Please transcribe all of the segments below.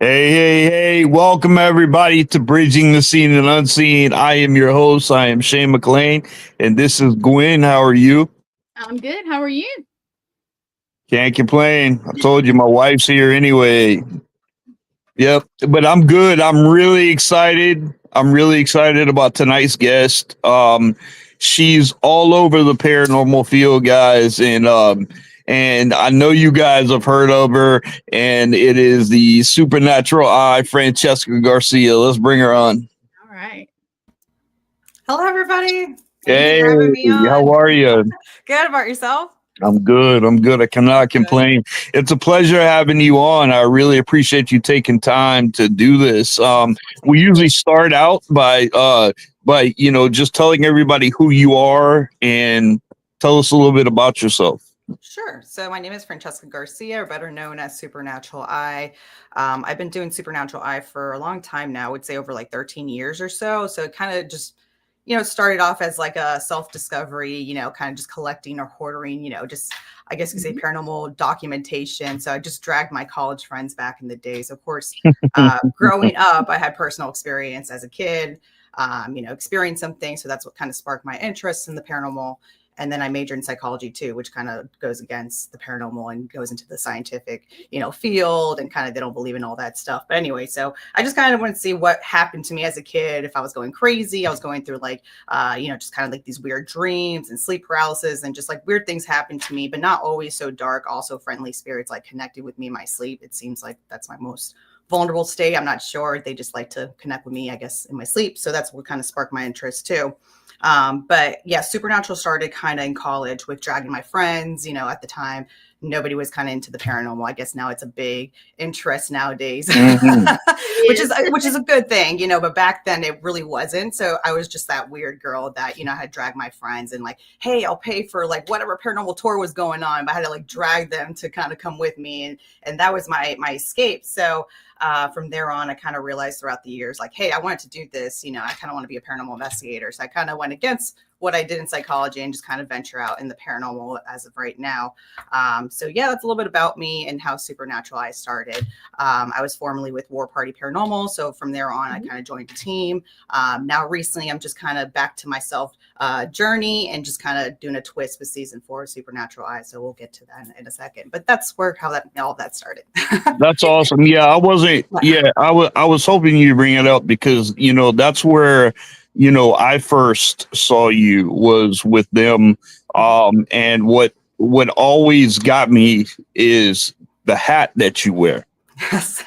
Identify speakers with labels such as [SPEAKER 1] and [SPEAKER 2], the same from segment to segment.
[SPEAKER 1] Hey, welcome everybody to Bridging the Seen and Unseen. I am your host. I am Shane McLain, and this is Gwen. How are you?
[SPEAKER 2] I'm good. How are you?
[SPEAKER 1] Can't complain. I told you my wife's here anyway. Yep, but I'm good. I'm really excited. I'm really excited about tonight's guest. She's all over the paranormal field, guys, and I know you guys have heard of her, and it is the supernatural eye, Francesca Garcia. Let's bring her on.
[SPEAKER 2] All right.
[SPEAKER 3] Hello, everybody. Thank
[SPEAKER 1] Hey,
[SPEAKER 3] you for having me on.
[SPEAKER 1] how are you?
[SPEAKER 3] Good. About yourself?
[SPEAKER 1] I'm good. I'm good. I cannot complain. It's a pleasure having you on. I really appreciate you taking time to do this. We usually start out by just telling everybody who you are and tell us a little bit about yourself.
[SPEAKER 3] Sure. So my name is Francesca Garcia, or better known as Supernatural Eye. I've been doing Supernatural Eye for a long time now. I would say over like 13 years or so. So it kind of just started off as like a self-discovery, kind of just collecting or hoarding, just, I guess you could say, paranormal documentation. So I just dragged my college friends back in the days. Of course, growing up, I had personal experience as a kid, experienced some things. So that's what kind of sparked my interest in the paranormal. And then I majored in psychology too, which kind of goes against the paranormal and goes into the scientific, field, and kind of they don't believe in all that stuff. But anyway, so I just kind of want to see what happened to me as a kid. If I was going crazy, I was going through like, just kind of like these weird dreams and sleep paralysis and just like weird things happened to me, but not always so dark. Also friendly spirits like connected with me in my sleep. It seems like that's my most vulnerable state. I'm not sure. They just like to connect with me, I guess, in my sleep. So that's what kind of sparked my interest too. But yeah, Supernatural started kind of in college with dragging my friends. At the time, nobody was kind of into the paranormal. I guess now it's a big interest nowadays, which is a good thing, but back then it really wasn't. So I was just that weird girl that, I had dragged my friends and like, hey, I'll pay for like whatever paranormal tour was going on, but I had to like drag them to kind of come with me. And that was my escape. So from there on, I kind of realized throughout the years, like, hey, I wanted to do this, I kind of want to be a paranormal investigator. So I kind of went against what I did in psychology and just kind of venture out in the paranormal as of right now. So yeah, that's a little bit about me and how Supernatural Eye started. I was formerly with War Party Paranormal. So from there on, I kind of joined the team. Now recently, I'm just kind of back to myself journey and just kind of doing a twist with season 4 of Supernatural Eye. So we'll get to that in a second. But that's how all that started.
[SPEAKER 1] That's awesome. Yeah, I was hoping you'd bring it up because that's where I first saw you was with them. And what always got me is the hat that you wear.
[SPEAKER 3] Yes.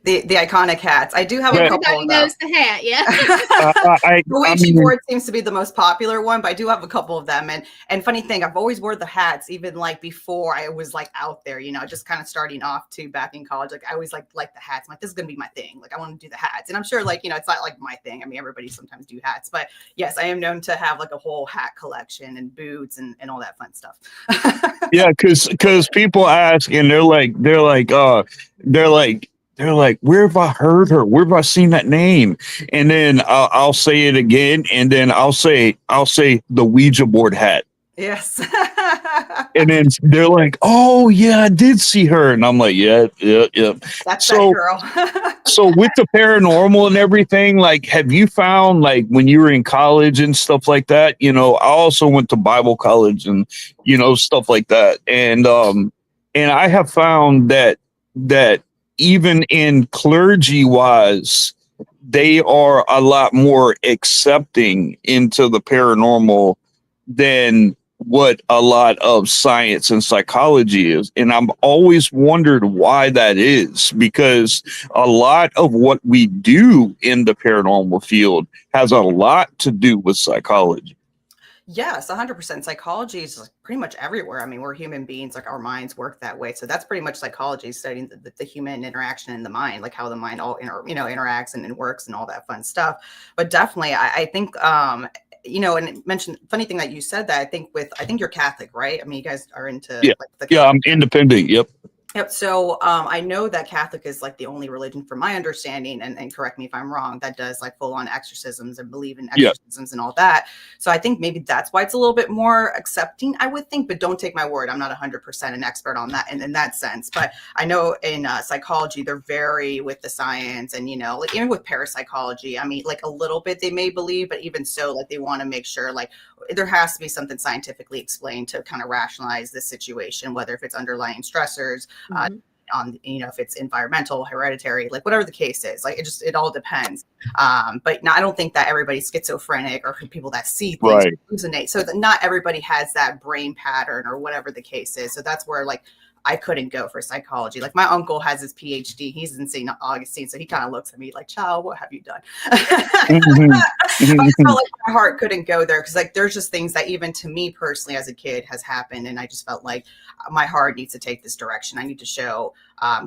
[SPEAKER 3] The iconic hats. I do have a couple of them.
[SPEAKER 2] Knows the hat, yeah.
[SPEAKER 3] The Ouija board seems to be the most popular one, but I do have a couple of them. And funny thing, I've always wore the hats, even like before I was like out there, just kind of starting off too back in college. Like I always like the hats. I'm like, this is gonna be my thing. Like I want to do the hats. And I'm sure like, it's not like my thing. I mean, everybody sometimes do hats, but yes, I am known to have like a whole hat collection and boots and all that fun stuff.
[SPEAKER 1] Yeah, because people ask and they're like, where have I heard her? Where have I seen that name? And then I'll say it again, and then I'll say the Ouija board hat.
[SPEAKER 3] Yes.
[SPEAKER 1] And then they're like, oh yeah, I did see her, and I'm like, yeah.
[SPEAKER 3] That's that girl.
[SPEAKER 1] So with the paranormal and everything, like, have you found like when you were in college and stuff like that? I also went to Bible college and stuff like that, and I have found that even in clergy wise, they are a lot more accepting into the paranormal than what a lot of science and psychology is. And I'm always wondered why that is, because a lot of what we do in the paranormal field has a lot to do with psychology.
[SPEAKER 3] Yes, 100%. Psychology is like pretty much everywhere. I mean, we're human beings, like our minds work that way. So that's pretty much psychology, studying the human interaction in the mind, like how the mind all interacts and works and all that fun stuff. But definitely, I think, and it mentioned funny thing that you said that I think you're Catholic, right? I mean, you guys are into
[SPEAKER 1] I'm independent. Yep.
[SPEAKER 3] Yep. So I know that Catholic is like the only religion, from my understanding, and correct me if I'm wrong, that does like full on exorcisms and believe in
[SPEAKER 1] Yeah.
[SPEAKER 3] exorcisms and all that. So I think maybe that's why it's a little bit more accepting, I would think, but don't take my word. I'm not 100% an expert on that in that sense. But I know in psychology, they're very with the science, and, you know, like even with parapsychology, I mean, like a little bit they may believe, but even so, like they want to make sure like there has to be something scientifically explained to kind of rationalize this situation, whether if it's underlying stressors, on, you know, if it's environmental, hereditary, like whatever the case is, like it all depends. But no, I don't think that everybody's schizophrenic or people that see things
[SPEAKER 1] Right.
[SPEAKER 3] hallucinate. So that not everybody has that brain pattern or whatever the case is. So that's where like I couldn't go for psychology. Like my uncle has his PhD. He's in St. Augustine. So he kind of looks at me like, child, what have you done?
[SPEAKER 1] Mhm.
[SPEAKER 3] I just felt like my heart couldn't go there because like there's just things that even to me personally as a kid has happened, and I just felt like my heart needs to take this direction. I need to show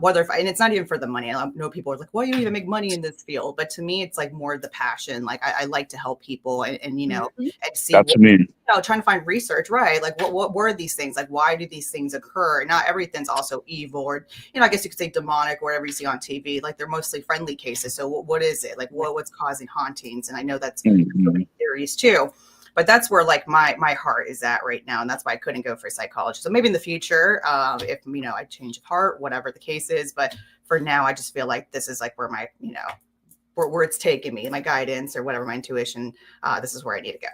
[SPEAKER 3] whether if and it's not even for the money. I know people are like, "Well, you even make money in this field," but to me, it's like more the passion. Like I like to help people, and you know, and see
[SPEAKER 1] That's
[SPEAKER 3] what,
[SPEAKER 1] me.
[SPEAKER 3] you know, trying to find research, right? Like what were these things? Like why do these things occur? Not everything's also evil, or, you know, I guess you could say demonic, or whatever you see on TV. Like they're mostly friendly cases. So what is it? Like what's causing hauntings? And I know that's
[SPEAKER 1] Mhm.
[SPEAKER 3] theories too, but that's where like my heart is at right now, and that's why I couldn't go for psychology. So maybe in the future, if, you know, I change of heart, whatever the case is, but for now I just feel like this is like where my, you know, where it's taking me, my guidance or whatever, my intuition, this is where I need to go.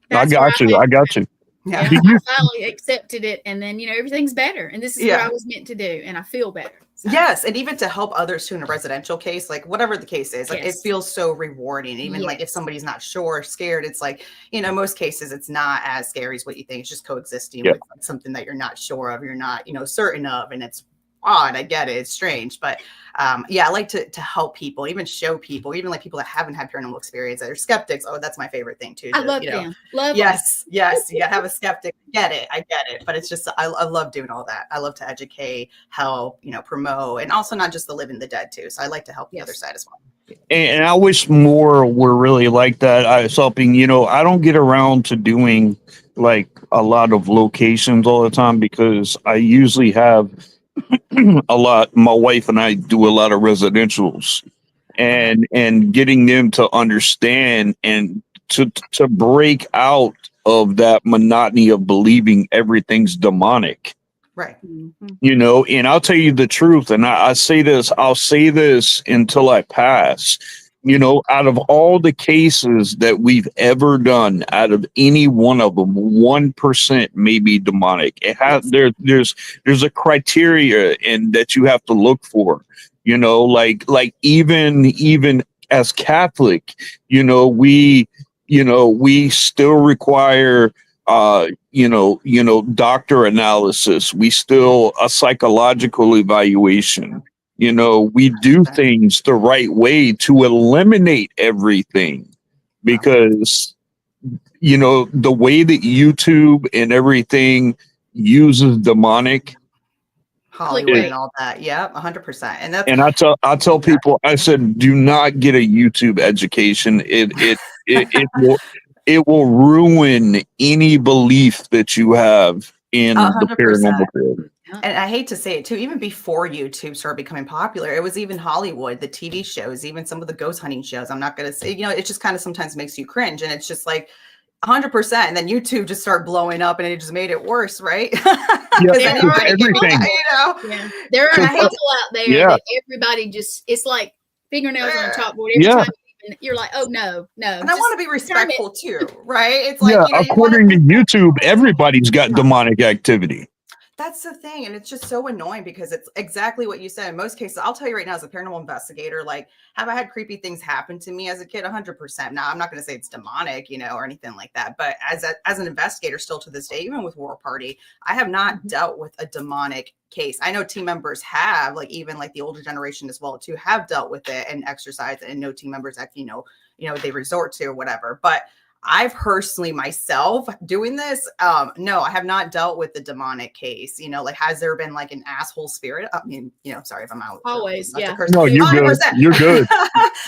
[SPEAKER 1] I
[SPEAKER 2] That's where
[SPEAKER 1] got you.
[SPEAKER 2] am.
[SPEAKER 1] I got you.
[SPEAKER 3] Yeah.
[SPEAKER 2] Yeah, I finally accepted it, and then, you know, everything's better, and this is what
[SPEAKER 3] Yeah.
[SPEAKER 2] I was meant to do, and I feel better. So,
[SPEAKER 3] Yes, and even to help others too in a residential case, like whatever the case is, like it
[SPEAKER 2] Yes.
[SPEAKER 3] feels so rewarding. Even like if
[SPEAKER 2] Yes.
[SPEAKER 3] somebody's not sure or scared, it's like, you know, most cases it's not as scary as what you think. It's just coexisting
[SPEAKER 1] Yeah.
[SPEAKER 3] with something that you're not sure of, you're not, you know, certain of, and it's odd. I get it, it's strange, but yeah, I like to help people, even show people, even like people that haven't had paranormal experience, that are skeptics. Oh, that's my favorite thing too.
[SPEAKER 2] I
[SPEAKER 3] to,
[SPEAKER 2] love
[SPEAKER 3] you know,
[SPEAKER 2] them. Love them.
[SPEAKER 3] yes, you gotta have a skeptic. I get it. But it's just, I love doing all that. I love to educate, help, you know, promote, and also not just the living, the dead too. So I like to help the other side as well.
[SPEAKER 1] And I wish more were really like that. I was helping, you know, I don't get around to doing like a lot of locations all the time because I usually have a lot. My wife and I do a lot of residentials, and getting them to understand and to break out of that monotony of believing everything's demonic.
[SPEAKER 3] Right.
[SPEAKER 1] You know, and I'll tell you the truth, and I'll say this until I pass. You know, out of all the cases that we've ever done, out of any one of them, 1% may be demonic. It has there's a criteria in that you have to look for. You know, like even as Catholic, we still require doctor analysis. We still a psychological evaluation. We do things the right way to eliminate everything, because the way that YouTube and everything uses demonic,
[SPEAKER 3] Hollywood and all that. Yeah, 100%. And that's,
[SPEAKER 1] and I tell people, I said, do not get a YouTube education. It will ruin any belief that you have in the
[SPEAKER 3] 100%.
[SPEAKER 1] paranormal field.
[SPEAKER 3] And I hate to say it too, even before YouTube started becoming popular, it was even Hollywood, the TV shows, even some of the ghost hunting shows. I'm not going to say, it just kind of sometimes makes you cringe, and it's just like 100%. And then YouTube just started blowing up, and it just made it worse, right?
[SPEAKER 1] Yeah, everything.
[SPEAKER 2] Yeah. There are people out there that everybody just, it's like fingernails on a chalkboard. Every time you're like, oh no.
[SPEAKER 3] And I want to be respectful too, right? It's like,
[SPEAKER 1] according to YouTube, everybody's got demonic activity.
[SPEAKER 3] That's the thing. And it's just so annoying because it's exactly what you said. In most cases, I'll tell you right now, as a paranormal investigator, like, have I had creepy things happen to me as a kid? 100%. Now, I'm not going to say it's demonic, or anything like that. But as an investigator, still to this day, even with War Party, I have not dealt with a demonic case. I know team members have, like, even like the older generation as well too, have dealt with it and exercised, and no team members that, they resort to or whatever. But I've personally myself doing this. No, I have not dealt with the demonic case. You know, like, has there been like an asshole spirit? I mean, you know, sorry if I'm out.
[SPEAKER 2] Always, yeah.
[SPEAKER 1] No, you're 100%. Good. You're good.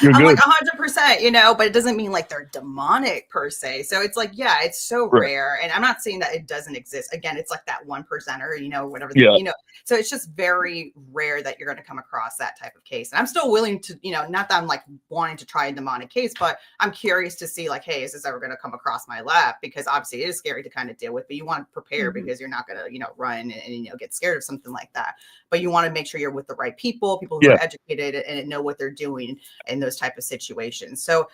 [SPEAKER 1] You're
[SPEAKER 3] I'm
[SPEAKER 1] good.
[SPEAKER 3] like 100%, you know, but it doesn't mean like they're demonic per se. So it's like, yeah, it's so rare. And I'm not saying that it doesn't exist. Again, it's like that 1%er, you know, whatever, you know, so it's just very rare that you're going to come across that type of case. And I'm still willing to, you know, not that I'm like wanting to try a demonic case, but I'm curious to see like, hey, is this ever going to come across my lap? Because obviously it is scary to kind of deal with, but you want to prepare because you're not going to, you know, run and, you know, get scared of something like that. But you want to make sure you're with the right people who are educated and know what they're doing in those type of situations. So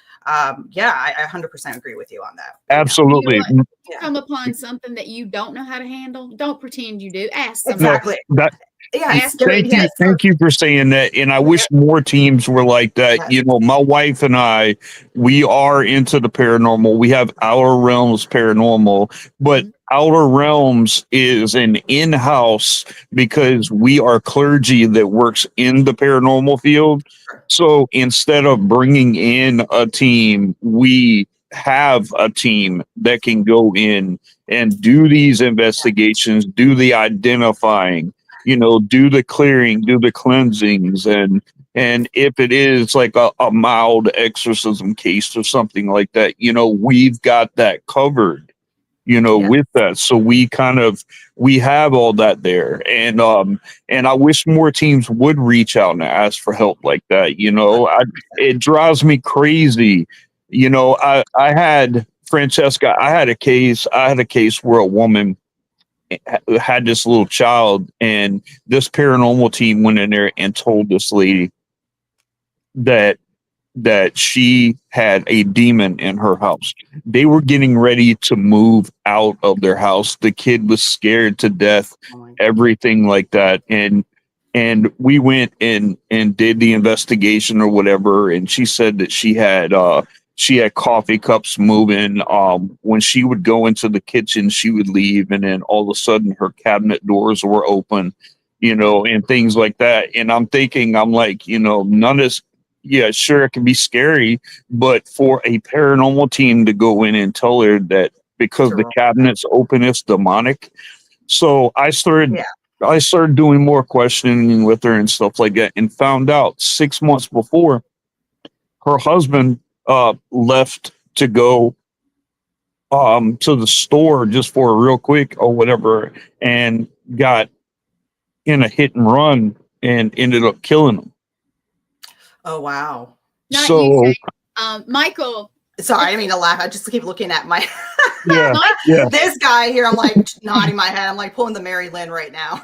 [SPEAKER 3] yeah, I 100% agree with you on that.
[SPEAKER 1] Absolutely.
[SPEAKER 2] You know, if you come upon something that you don't know how to handle, don't pretend you do. Ask somebody.
[SPEAKER 3] Exactly.
[SPEAKER 1] Thank you for saying that. And I wish more teams were like that. You know, my wife and I, we are into the paranormal. We have Outer Realms Paranormal, but Outer Realms is an in-house because we are clergy that works in the paranormal field. So instead of bringing in a team, we have a team that can go in and do these investigations, do the identifying, you know, do the clearing, do the cleansings, and if it is like a mild exorcism case or something like that, you know, we've got that covered, you know, with that. So we have all that there. And I wish more teams would reach out and ask for help like that. You know, it drives me crazy. You know, I had Francesca, I had a case where a woman had this little child, and this paranormal team went in there and told this lady that she had a demon in her house. They were getting ready to move out of their house. The kid was scared to death, everything like that. And we went and did the investigation or whatever. And she said that she had coffee cups moving. When she would go into the kitchen, she would leave, and then all of a sudden her cabinet doors were open, you know, and things like that. And I'm like, you know, none of this. Yeah, sure, it can be scary, but for a paranormal team to go in and tell her that because the cabinet's open, it's demonic. So I started doing more questioning with her and stuff like that, and found out 6 months before, her husband left to go to the store just for a real quick or whatever, and got in a hit and run and ended up killing him.
[SPEAKER 3] Oh, wow.
[SPEAKER 2] Not you, Michael.
[SPEAKER 3] Sorry, I didn't mean to laugh. I just keep looking at my this guy here. I'm like nodding my head. I'm like pulling the Mary Lynn right now.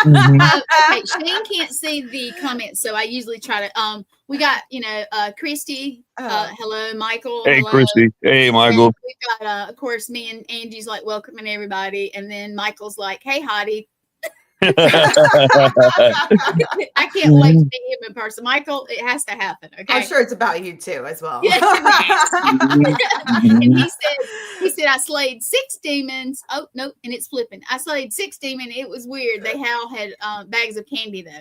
[SPEAKER 2] Okay, Shane can't see the comments, so I usually try to. We got, you know, Christy. Hello, Michael.
[SPEAKER 1] Hey,
[SPEAKER 2] hello.
[SPEAKER 1] Christy. Hey, Michael.
[SPEAKER 2] And we've got, of course, me and Angie's like welcoming everybody, and then Michael's like, "Hey, Hottie." I can't wait to meet him in person. Michael, it has to happen. Okay.
[SPEAKER 3] I'm sure it's about you too as well.
[SPEAKER 2] Yes, and he said I slayed 6 demons. Oh no, and it's flipping. I slayed 6 demons. It was weird. They all had bags of candy though.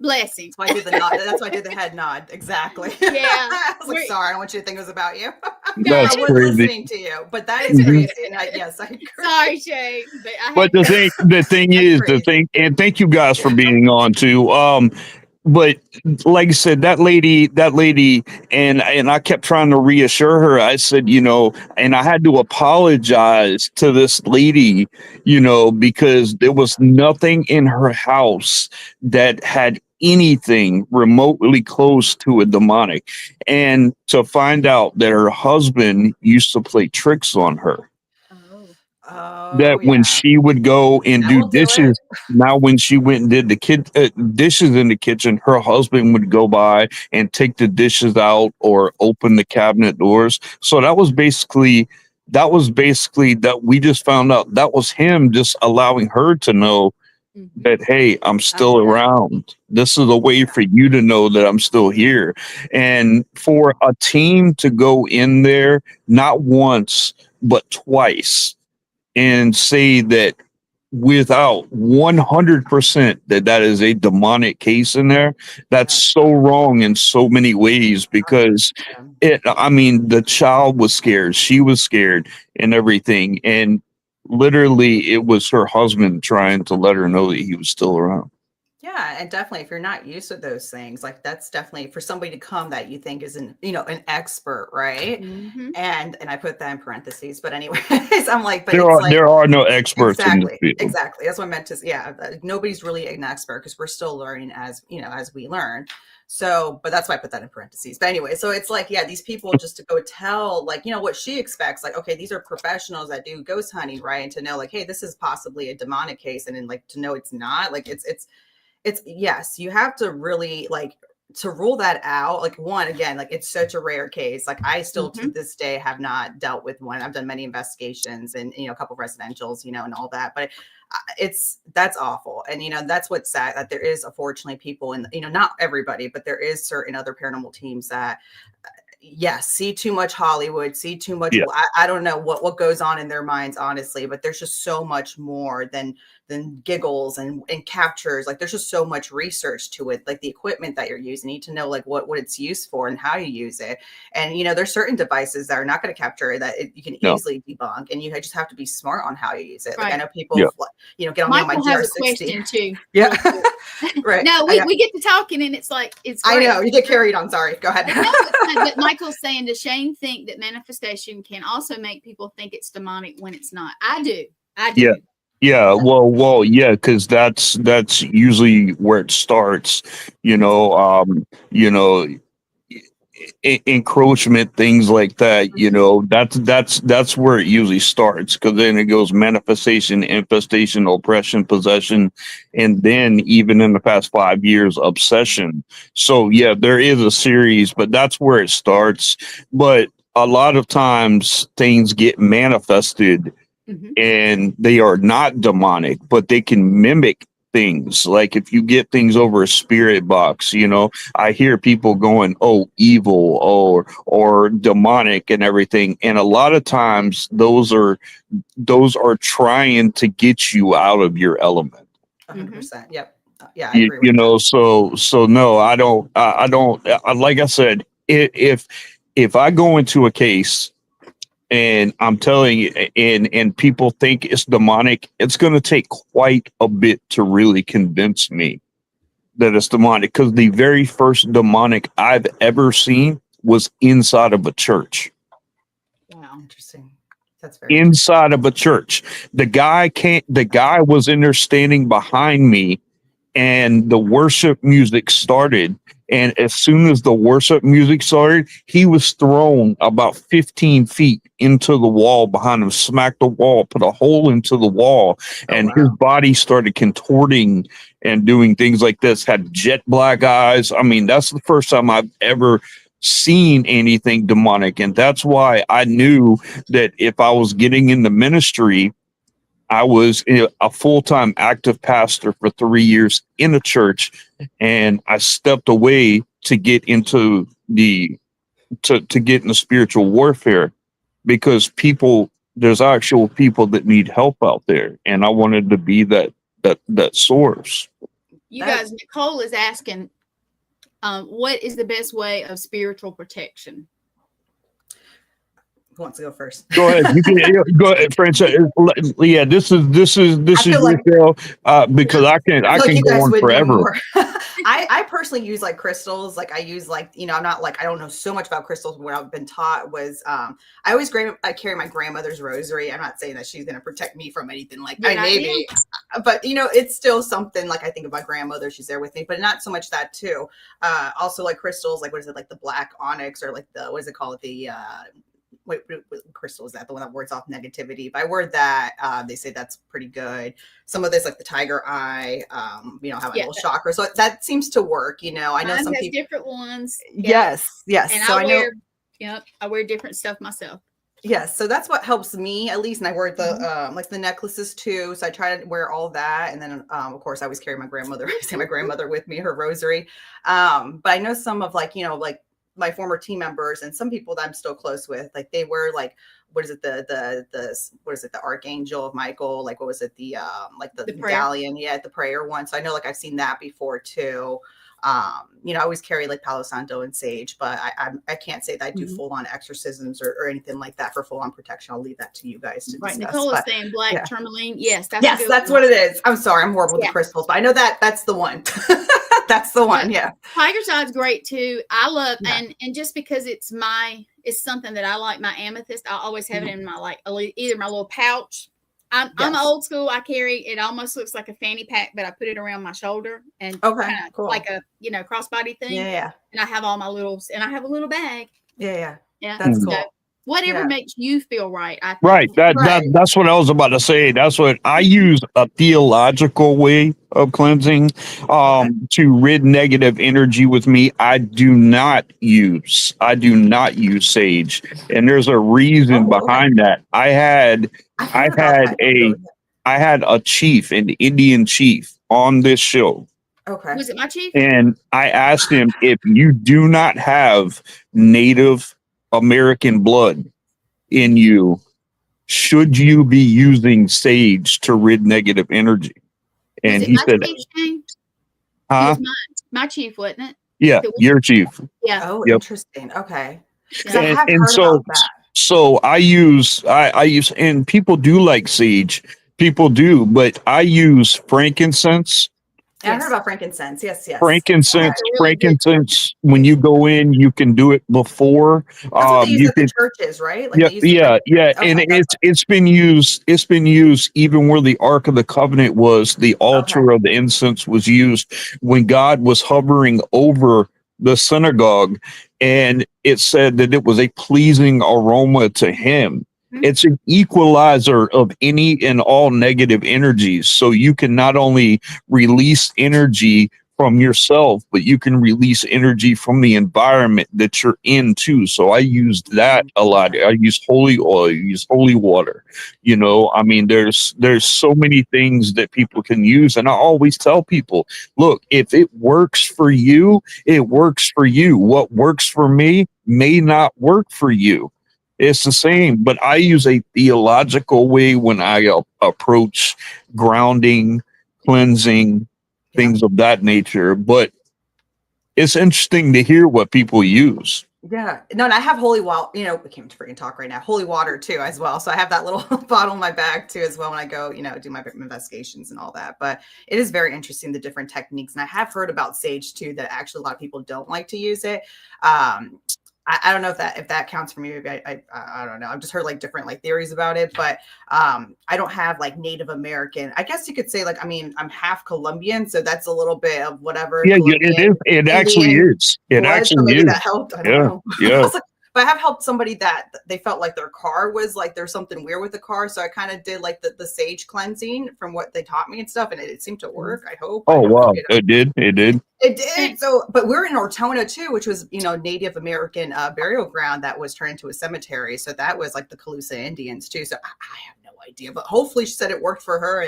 [SPEAKER 2] Blessings.
[SPEAKER 3] That's why I did the nod. That's why I did the head nod. Exactly.
[SPEAKER 2] Yeah.
[SPEAKER 3] I was like, sorry, I don't want you to think it was about you.
[SPEAKER 1] That's
[SPEAKER 3] I was
[SPEAKER 1] crazy.
[SPEAKER 3] Listening to you, but that is crazy. And yes, I agree.
[SPEAKER 2] Sorry, Shay.
[SPEAKER 1] But the thing is, and thank you guys for being on too. But like I said, that lady, and I kept trying to reassure her. I said, you know, and I had to apologize to this lady, you know, because there was nothing in her house that had anything remotely close to a demonic. And to find out that her husband used to play tricks on her. When she would go and do dishes, now when she went and did the dishes in the kitchen, her husband would go by and take the dishes out or open the cabinet doors. So that was basically that we just found out that was him just allowing her to know that, hey, I'm still around. This is a way for you to know that I'm still here. And for a team to go in there, not once, but twice, and say that without 100% that is a demonic case in there. That's so wrong in so many ways, because I mean, the child was scared, she was scared and everything. And literally it was her husband trying to let her know that he was still around.
[SPEAKER 3] Yeah, and definitely if you're not used to those things, like that's definitely for somebody to come that you think is an expert, right?
[SPEAKER 2] Mhm.
[SPEAKER 3] And I put that in parentheses, but anyways, I'm like, but
[SPEAKER 1] There
[SPEAKER 3] it's
[SPEAKER 1] are
[SPEAKER 3] like
[SPEAKER 1] there are no experts in this
[SPEAKER 3] exactly,
[SPEAKER 1] field.
[SPEAKER 3] exactly. That's what I meant to. Yeah, nobody's really an expert because we're still learning as as we learn. So, but that's why I put that in parentheses. But anyway, so it's like, yeah, these people just to go tell, like, what she expects, like, okay, these are professionals that do ghost hunting, right? And to know, like, hey, this is possibly a demonic case, and then like to know it's not, like, it's yes, you have to really like to rule that out. Like one, again, like it's such a rare case. Like I still to this day have not dealt with one. I've done many investigations and a couple of residentials, and all that, but that's awful. And that's what's sad, that there is unfortunately people in not everybody, but there is certain other paranormal teams that yes, see too much Hollywood, see too much.
[SPEAKER 1] Yeah.
[SPEAKER 3] I don't know what goes on in their minds, honestly, but there's just so much more than giggles and captures. Like there's just so much research to it, like the equipment that you're using. You need to know like what it's used for and how you use it. And there's certain devices that are not going to capture that you can easily debunk, and you just have to be smart on how you use it. Like
[SPEAKER 2] Right.
[SPEAKER 3] I know people, get on
[SPEAKER 2] Michael
[SPEAKER 3] me on my
[SPEAKER 2] has
[SPEAKER 3] GR60.
[SPEAKER 2] a question too.
[SPEAKER 3] Yeah. Right.
[SPEAKER 2] No, we get to talking and it's like it's great.
[SPEAKER 3] I know you get carried on. Sorry, go ahead.
[SPEAKER 2] But Michael's saying, does Shane think that manifestation can also make people think it's demonic when it's not? I do.
[SPEAKER 1] Yeah. Yeah, well, yeah, because that's usually where it starts. Encroachment, things like that. That's where it usually starts. Because then it goes manifestation, infestation, oppression, possession, and then even in the past 5 years, obsession. So yeah, there is a series, but that's where it starts. But a lot of times things get manifested and they are not demonic, but they can mimic things. Like if you get things over a spirit box, I hear people going, "Oh, evil," or demonic and everything. And a lot of times those are trying to get you out of your element.
[SPEAKER 3] 100%. Yep. Yeah, I agree with
[SPEAKER 1] So no, I don't. Like I said, if I go into a case and I'm telling you, and people think it's demonic, it's going to take quite a bit to really convince me that it's demonic. Because the very first demonic I've ever seen was inside of a church.
[SPEAKER 3] Wow, interesting. That's very
[SPEAKER 1] inside of a church. The guy was in there standing behind me, and the worship music started. And as soon as the worship music started, he was thrown about 15 feet into the wall behind him, smacked the wall, put a hole into the wall, and his body started contorting and doing things like this, had jet black eyes. I mean, that's the first time I've ever seen anything demonic. And that's why I knew that if I was getting into ministry, I was a full-time active pastor for 3 years in a church, and I stepped away to get into to get into spiritual warfare, because there's actual people that need help out there, and I wanted to be that source.
[SPEAKER 2] You guys, Nicole is asking, what is the best way of spiritual protection?
[SPEAKER 3] Who wants to go first?
[SPEAKER 1] Go ahead. You can go ahead, Francesca. Yeah, this is your
[SPEAKER 3] like,
[SPEAKER 1] show, because I can go on forever.
[SPEAKER 3] I personally use like crystals. Like I use I'm not like, I don't know so much about crystals. What I've been taught was I always carry my grandmother's rosary. I'm not saying that she's going to protect me from anything like that, maybe, but it's still something. Like I think of my grandmother, she's there with me, but not so much that too. Also like crystals, like what is it, like the black onyx, or like the, what is it called, the what crystal is that, the one that wards off negativity? If I word that, they say that's pretty good. Some of this, like the tiger eye, have a little chakra, so that seems to work. I know
[SPEAKER 2] Mine
[SPEAKER 3] some
[SPEAKER 2] has
[SPEAKER 3] people
[SPEAKER 2] different ones.
[SPEAKER 3] Yes.
[SPEAKER 2] And so I wear different stuff myself.
[SPEAKER 3] Yes, so that's what helps me at least. And I wear the like the necklaces too. So I try to wear all that, and then of course I always carry my grandmother. I say my grandmother with me, her rosary. But I know some of like my former team members and some people that I'm still close with, like they were like, what is it? The Archangel of Michael? Like, what was it? The medallion. Yeah. The prayer one. So I know like I've seen that before too. You know, I always carry like Palo Santo and sage, but I can't say that I do full on exorcisms or anything like that for full on protection. I'll leave that to you guys to discuss.
[SPEAKER 2] Nicole is saying black tourmaline. Yes,
[SPEAKER 3] that's what it is. I'm sorry, I'm horrible with the crystals, but I know that's the one. That's the one. Yeah.
[SPEAKER 2] Tiger's Eye's great too. I love and just because it's something that I like. My amethyst, I always have it in my either my little pouch. I'm old school. I carry it almost looks like a fanny pack, but I put it around my shoulder and
[SPEAKER 3] cool.
[SPEAKER 2] like a crossbody thing.
[SPEAKER 3] Yeah.
[SPEAKER 2] And I have all my littles, and I have a little bag.
[SPEAKER 3] Yeah.
[SPEAKER 2] That's cool. Whatever makes you feel right. I think.
[SPEAKER 1] Right. That's what I was about to say. That's what I use, a theological way of cleansing to rid negative energy with me. I do not use sage. And there's a reason behind that. I had a chief, an Indian chief on this show.
[SPEAKER 3] Okay.
[SPEAKER 2] Was it my chief?
[SPEAKER 1] And I asked him, if you do not have Native American blood in you, should you be using sage to rid negative energy? And he said,
[SPEAKER 2] my chief, wasn't it?
[SPEAKER 1] Yeah, your chief.
[SPEAKER 2] Yeah.
[SPEAKER 3] Oh, interesting. Okay.
[SPEAKER 1] So I use, and people do like sage. People do, but I use frankincense.
[SPEAKER 3] I heard about frankincense. Yes.
[SPEAKER 1] Frankincense. When you go in, you can do it before.
[SPEAKER 3] That's what they use at the churches, right? Like
[SPEAKER 1] yeah. And it's been used. It's been used even where the Ark of the Covenant was. The altar of the incense was used when God was hovering over the synagogue, and it said that it was a pleasing aroma to Him. It's an equalizer of any and all negative energies. So you can not only release energy from yourself, but you can release energy from the environment that you're in too. So I used that a lot. I use holy oil, I use holy water. You know, I mean, there's so many things that people can use. And I always tell people, look, if it works for you, it works for you. What works for me may not work for you. It's the same, but I use a theological way when I approach grounding, cleansing, things of that nature. But it's interesting to hear what people use.
[SPEAKER 3] Yeah. No, and I have holy water, we can't freaking talk right now. Holy water too, as well. So I have that little bottle in my bag too, as well, when I go, do my investigations and all that. But it is very interesting, the different techniques. And I have heard about sage too, that actually a lot of people don't like to use it. I don't know if that counts for me. Maybe I don't know. I've just heard like different theories about it, but I don't have like Native American. I guess you could say I'm half Colombian, so that's a little bit of whatever.
[SPEAKER 1] Yeah, it is. It actually is. It actually is.
[SPEAKER 3] That helped. I don't know.
[SPEAKER 1] Yeah.
[SPEAKER 3] But I have helped somebody that they felt like their car was there's something weird with the car. So I kind of did the sage cleansing from what they taught me and stuff. And it seemed to work, I hope.
[SPEAKER 1] Oh, wow. It did.
[SPEAKER 3] So, but we're in Ortona too, which was, Native American burial ground that was turned into a cemetery. So that was like the Calusa Indians too. So I have no idea, but hopefully she said it worked for her.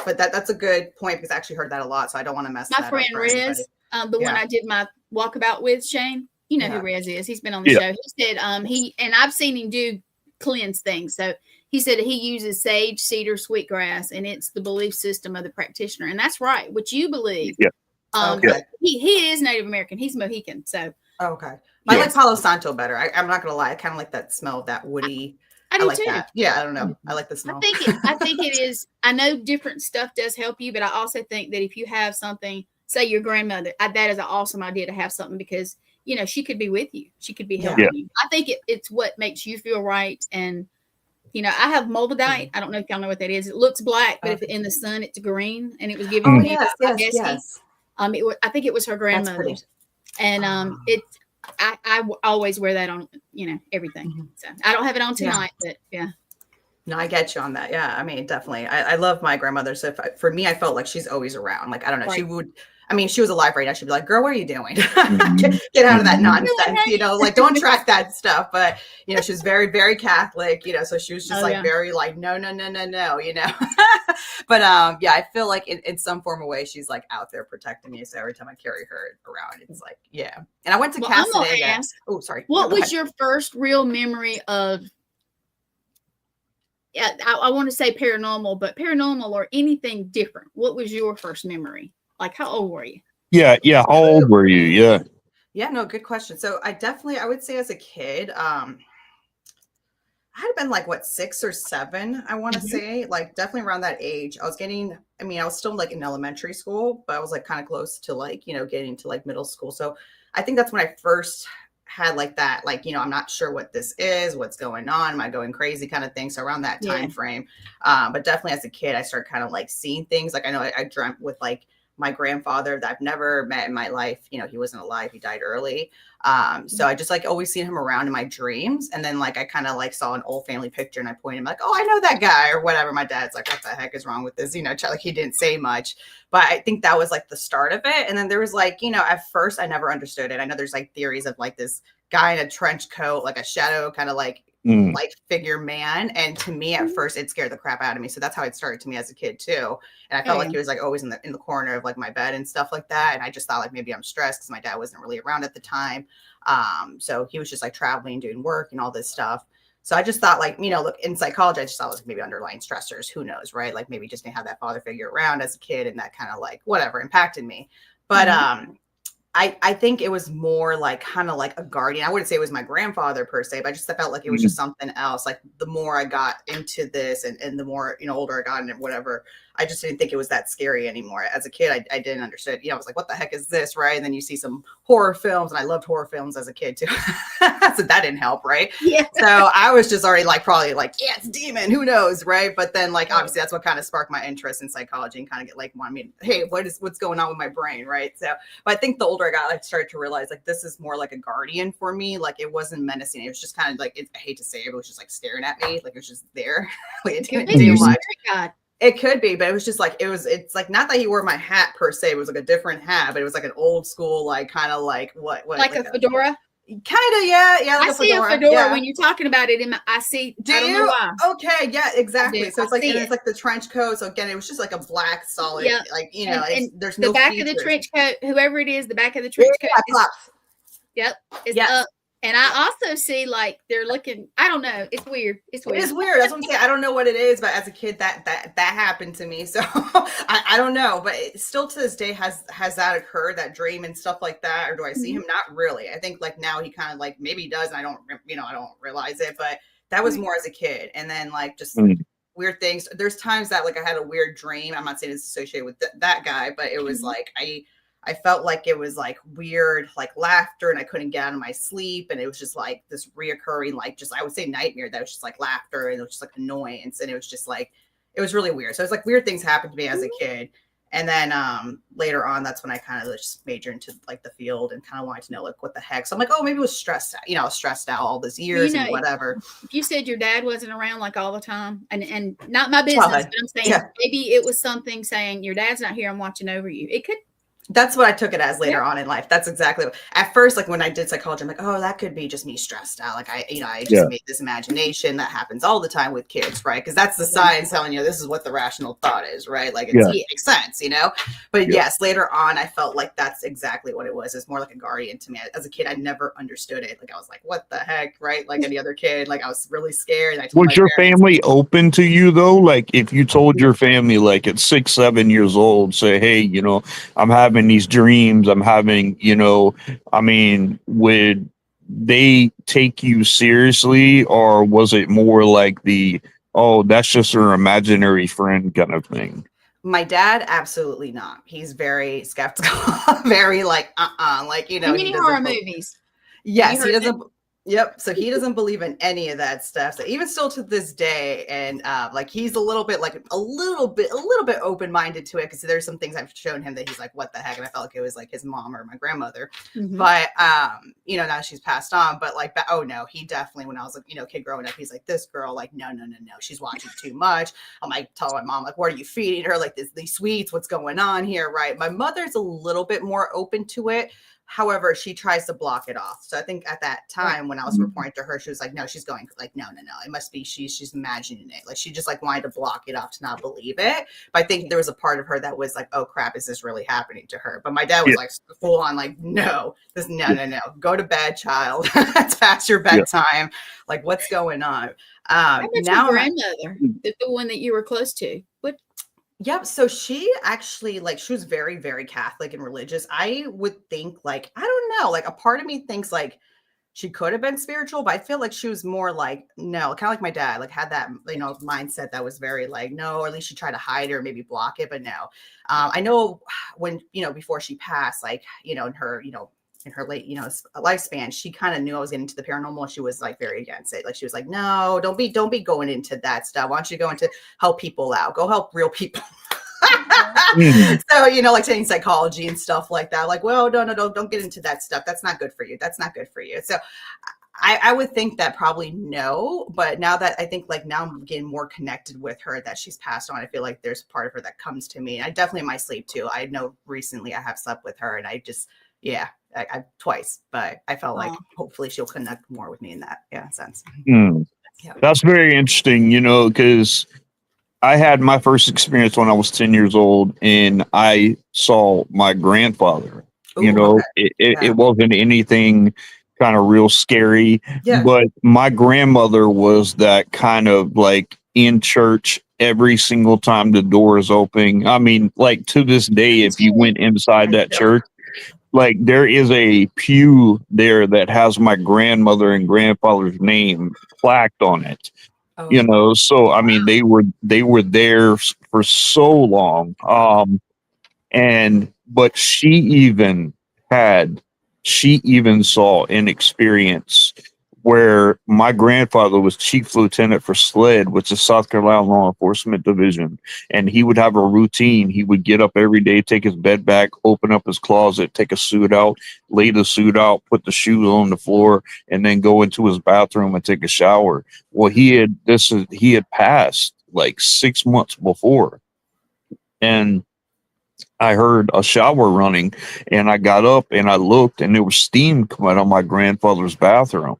[SPEAKER 3] But that's a good point, because I actually heard that a lot. So I don't want to mess that up.
[SPEAKER 2] My friend Riz, one I did my walkabout with, Shane. You know who Rez is. He's been on the show. He said and I've seen him do cleanse things. So he said he uses sage, cedar, sweetgrass, and it's the belief system of the practitioner. And that's right. What you believe.
[SPEAKER 1] Yeah.
[SPEAKER 2] He is Native American. He's Mohican. So
[SPEAKER 3] okay. I like Palo Santo better. I'm not gonna lie. I kind of like that smell of that woody.
[SPEAKER 2] I do
[SPEAKER 3] like
[SPEAKER 2] too.
[SPEAKER 3] That. Yeah, I don't know. I like the smell.
[SPEAKER 2] I think it is. I know different stuff does help you, but I also think that if you have something, say your grandmother, that is an awesome idea to have something, because she could be with you. She could be helping you. I think it's what makes you feel right. And, I have moldavite. I don't know if y'all know what that is. It looks black, but if in the sun, it's green. And it was given to me by Bessie. I think it was her grandmother's. And I always wear that on, everything. So I don't have it on tonight, but yeah.
[SPEAKER 3] No, I get you on that. Yeah. I mean, definitely. I love my grandmother. So for me, I felt like she's always around. Like, I don't know. Right. She would. She was alive right now. She'd be like, girl, what are you doing? Get out of that nonsense, don't track that stuff. But, she was very, very Catholic, so she was just very no. But But yeah, I feel like in some form of way, she's like out there protecting me. So every time I carry her around, it's like, yeah. And I went to Casadega. Oh, sorry.
[SPEAKER 2] What
[SPEAKER 3] No,
[SPEAKER 2] was your first real memory of, I want to say paranormal, but paranormal or anything different? What was your first memory? Like, how old were you?
[SPEAKER 1] Yeah. How old were you? Yeah.
[SPEAKER 3] Yeah, no, good question. So I would say as a kid, I had been like 6 or 7, I want to say, like definitely around that age. I was still like in elementary school, but I was like kind of close to like, getting to like middle school. So I think that's when I first had like that, like, I'm not sure what this is, what's going on, am I going crazy kind of thing. So around that time frame, but definitely as a kid, I started kind of like seeing things. Like I know I dreamt with like my grandfather that I've never met in my life. He wasn't alive. He died early. So I just like always seen him around in my dreams. And then like, I kind of like saw an old family picture and I pointed him like, oh, I know that guy or whatever. My dad's like, what the heck is wrong with this? Like he didn't say much, but I think that was like the start of it. And then there was like, at first I never understood it. I know there's like theories of like this guy in a trench coat, like a shadow kind of like light figure man. And to me at first it scared the crap out of me. So that's how it started to me as a kid too. And I felt like he was like always in the corner of like my bed and stuff like that. And I just thought like maybe I'm stressed because my dad wasn't really around at the time. So he was just like traveling, doing work and all this stuff. So I just thought like, look, in psychology, I just thought it was maybe underlying stressors. Who knows, right? Like maybe just didn't have that father figure around as a kid and that kind of like whatever impacted me. But I think it was more like kind of like a guardian. I wouldn't say it was my grandfather per se, but I just felt like it was just something else. Like the more I got into this and the more, older I got and whatever, I just didn't think it was that scary anymore. As a kid, I didn't understand. I was like, what the heck is this? Right. And then you see some horror films and I loved horror films as a kid too. So that didn't help. Right.
[SPEAKER 2] Yeah.
[SPEAKER 3] So I was just already like, probably like, yeah, it's a demon. Who knows? Right. But then like, obviously that's what kind of sparked my interest in psychology and kind of get like, hey, what's going on with my brain? Right. So, but I think the older I got, I started to realize like, this is more like a guardian for me. Like it wasn't menacing. It was just kind of like, I hate to say it, but it was just like staring at me. Like it was just there. Like it didn't do much.
[SPEAKER 2] God.
[SPEAKER 3] It could be, but it was just like, it's like, not that he wore my hat per se. It was like a different hat, but it was like an old school, like kind of like what
[SPEAKER 2] like a fedora?
[SPEAKER 3] Kind of, yeah. Like
[SPEAKER 2] I see a fedora when you're talking about it. I see.
[SPEAKER 3] Do
[SPEAKER 2] I don't
[SPEAKER 3] you?
[SPEAKER 2] know why.
[SPEAKER 3] Okay, yeah, exactly. So it's like, and
[SPEAKER 2] it.
[SPEAKER 3] it's like the trench coat. So again, it was just like a black solid, like and
[SPEAKER 2] there's
[SPEAKER 3] no
[SPEAKER 2] the back
[SPEAKER 3] features.
[SPEAKER 2] of the trench coat. Whoever it is, the back of the trench coat. Yep, it's up. And I also see like they're looking. I don't know. It's weird. It's weird.
[SPEAKER 3] That's what I'm saying. I don't know what it is, but as a kid, that happened to me. So I don't know. But it still to this day has that occurred, that dream and stuff like that, or do I see him? Not really. I think like now he kind of like maybe he does, and I don't realize it. But that was more as a kid, and then like just weird things. There's times that like I had a weird dream. I'm not saying it's associated with that guy, but it was like I felt like it was like weird, like laughter, and I couldn't get out of my sleep. And it was just like this reoccurring, like just, I would say nightmare that was just like laughter and it was just like annoyance. And it was just like, it was really weird. So it's like weird things happened to me as a kid. And then later on, that's when I kind of just majored into like the field and kind of wanted to know like what the heck. So I'm like, oh, maybe it was stressed out, I was stressed out all these years and whatever.
[SPEAKER 2] If you said your dad wasn't around like all the time and not my business, but I'm saying maybe it was something saying your dad's not here, I'm watching over you. It could.
[SPEAKER 3] That's what I took it as later on in life. That's exactly what, at first, like when I did psychology, I'm like, oh, that could be just me stressed out. Like I just made this imagination that happens all the time with kids, right? Because that's the science telling you this is what the rational thought is, right? Like it makes sense, But yes, later on, I felt like that's exactly what it was. It's more like a guardian to me. As a kid, I never understood it. Like I was like, what the heck, right? Like any other kid, like I was really scared. I told
[SPEAKER 1] was your family open to you though? Like if you told your family, like at 6, 7 years old, say, hey, I'm having these dreams, I'm having, would they take you seriously, or was it more like that's just an imaginary friend kind of thing?
[SPEAKER 3] My dad, absolutely not. He's very skeptical, very like, like,
[SPEAKER 2] Any horror movies.
[SPEAKER 3] Yes, he doesn't. Yep. So he doesn't believe in any of that stuff. So even still to this day, and like he's a little bit open-minded to it, because there's some things I've shown him that he's like, what the heck? And I felt like it was like his mom or my grandmother. But now she's passed on. But like, oh no, he definitely, when I was a kid growing up, he's like, this girl, like, no, she's watching too much. I'm like, tell my mom, like, what are you feeding her? Like these sweets, what's going on here? Right. My mother's a little bit more open to it. However, she tries to block it off. So I think at that time when I was reporting to her, she was like, no, she's going like, no. It must be she's imagining it. Like she just like wanted to block it off to not believe it. But I think there was a part of her that was like, oh crap, is this really happening to her? But my dad was like full on like, no, no. Go to bed, child. It's past your bedtime. Like what's going on?
[SPEAKER 2] How about your grandmother, the one that you were close to? What?
[SPEAKER 3] Yep. So she actually like she was very, very Catholic and religious. I would think like, I don't know, like a part of me thinks like she could have been spiritual, but I feel like she was more like, no, kind of like my dad, like had that, mindset that was very like, no, or at least she tried to hide it or maybe block it. But no, I know when, before she passed, like, in her, in her late, lifespan, she kind of knew I was getting into the paranormal. She was like very against it. Like she was like, no, don't be going into that stuff. Why don't you go into help people out? Go help real people. So, like saying psychology and stuff like that. Like, well, no, don't get into that stuff. That's not good for you. That's not good for you. So I would think that probably no, but now that I think like now I'm getting more connected with her that she's passed on, I feel like there's part of her that comes to me. I definitely in my sleep too. I know recently I have slept with her and I just, I twice, but I felt like hopefully she'll connect more with me in that sense.
[SPEAKER 1] Yeah. That's very interesting, because I had my first experience when I was 10 years old and I saw my grandfather.
[SPEAKER 3] Ooh,
[SPEAKER 1] it wasn't anything kind of real scary,
[SPEAKER 3] Yeah.
[SPEAKER 1] but my grandmother was that kind of like in church every single time the door is open. I mean, like to this day, if you went inside that church, like there is a pew there that has my grandmother and grandfather's name plaqued on it. So I mean they were there for so long. But she even saw an experience where my grandfather was chief lieutenant for SLED, which is South Carolina Law Enforcement Division. And he would have a routine. He would get up every day, take his bed back, open up his closet, take a suit out, lay the suit out, put the shoes on the floor, and then go into his bathroom and take a shower. Well, he had passed like 6 months before. And I heard a shower running and I got up and I looked and there was steam coming out of my grandfather's bathroom.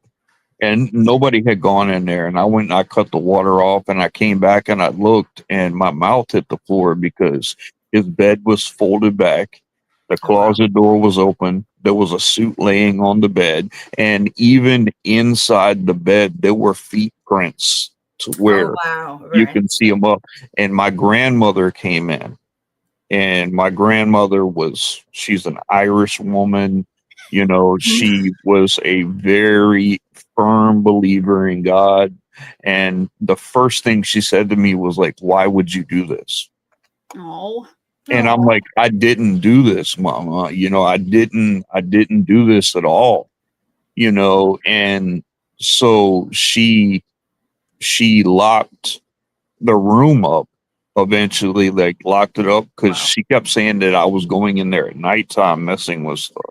[SPEAKER 1] And nobody had gone in there. And I went and I cut the water off and I came back and I looked and my mouth hit the floor because his bed was folded back. The closet door was open. There was a suit laying on the bed. And even inside the bed, there were feet prints to where you can see them up. And my grandmother came in. And my grandmother she's an Irish woman. She was a very firm believer in God. And the first thing she said to me was like, why would you do this?
[SPEAKER 2] Oh.
[SPEAKER 1] And I'm like, I didn't do this, Mama. I didn't do this at all. And so she locked the room up. Eventually, like locked it up because she kept saying that I was going in there at nighttime messing with stuff.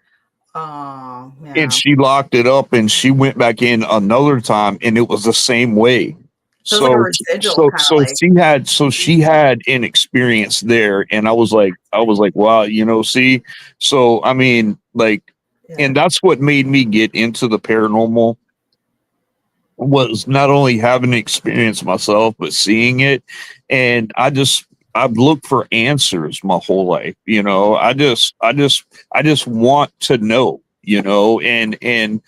[SPEAKER 3] Oh, yeah.
[SPEAKER 1] And she locked it up and she went back in another time and it was the same way. So she had an experience there and I was like, wow, see. So I mean, like, and that's what made me get into the paranormal. Was not only having an experience myself, but seeing it. And I've looked for answers my whole life. I just want to know, and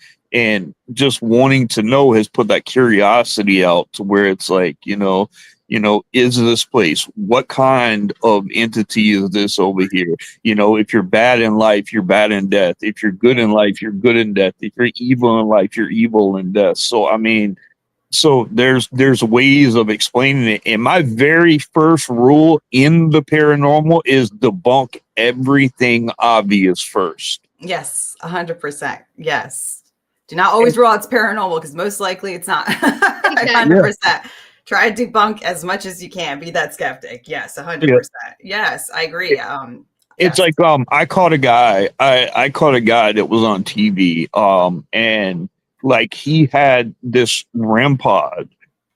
[SPEAKER 1] just wanting to know has put that curiosity out to where it's like, is this place, what kind of entity is this over here? If you're bad in life, you're bad in death. If you're good in life, you're good in death. If you're evil in life, you're evil in death. So, I mean, there's ways of explaining it. And my very first rule in the paranormal is debunk everything obvious first.
[SPEAKER 3] Yes, 100%. Yes. Do not always rule out it's paranormal because most likely it's not. 100%. Try to debunk as much as you can. Be that skeptic. Yes, 100%. Yes, I agree.
[SPEAKER 1] It's like I caught a guy. I caught a guy that was on TV. And like he had this REM pod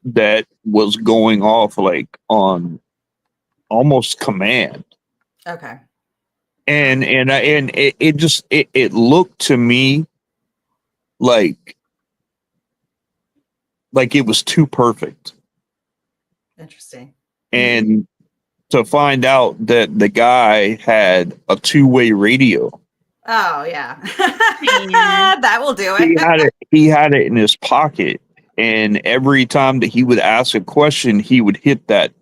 [SPEAKER 1] that was going off like on almost command.
[SPEAKER 3] Okay.
[SPEAKER 1] and it looked to me like it was too perfect.
[SPEAKER 3] Interesting.
[SPEAKER 1] And to find out that the guy had a two-way radio.
[SPEAKER 3] Oh yeah.
[SPEAKER 2] Yeah.
[SPEAKER 3] That will do
[SPEAKER 1] He
[SPEAKER 3] it.
[SPEAKER 1] had it in his pocket, and every time that he would ask a question, he would hit that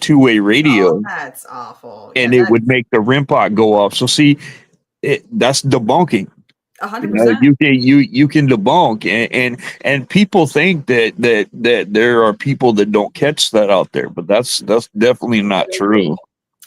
[SPEAKER 1] two-way radio,
[SPEAKER 3] Oh, that's awful.
[SPEAKER 1] and
[SPEAKER 3] Yeah,
[SPEAKER 1] it would make the REM pod go off. So see, that's debunking.
[SPEAKER 3] 100%.
[SPEAKER 1] You can debunk, and people think that there are people that don't catch that out there, but that's definitely not true.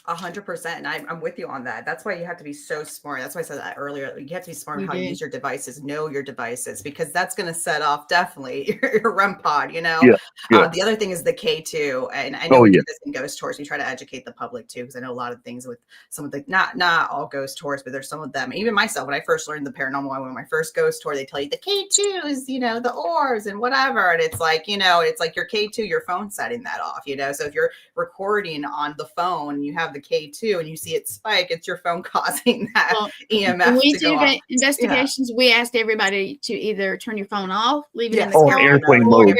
[SPEAKER 3] 100%. And I'm with you on that. That's why you have to be so smart. That's why I said that earlier. You have to be smart on how you use your devices, know your devices, because that's going to set off definitely your REM pod, you know?
[SPEAKER 1] Yeah.
[SPEAKER 3] The other thing is the K2. And I know we do this in ghost tours. We try to educate the public too, because I know a lot of things with some of the, not all ghost tours, but there's some of them. Even myself, when I first learned the paranormal, I went on my first ghost tour, they tell you the K2 is, you know, the orbs and whatever. And it's like, you know, it's like your K2, your phone setting that off, you know? So if you're recording on the phone, you have the K2 and you see it spike, it's your phone causing that EMF.
[SPEAKER 2] When we
[SPEAKER 3] to
[SPEAKER 2] do
[SPEAKER 3] go off.
[SPEAKER 2] investigations, we asked everybody to either turn your phone off, leave it in the
[SPEAKER 1] Or
[SPEAKER 2] car,
[SPEAKER 1] airplane
[SPEAKER 2] or
[SPEAKER 1] mode.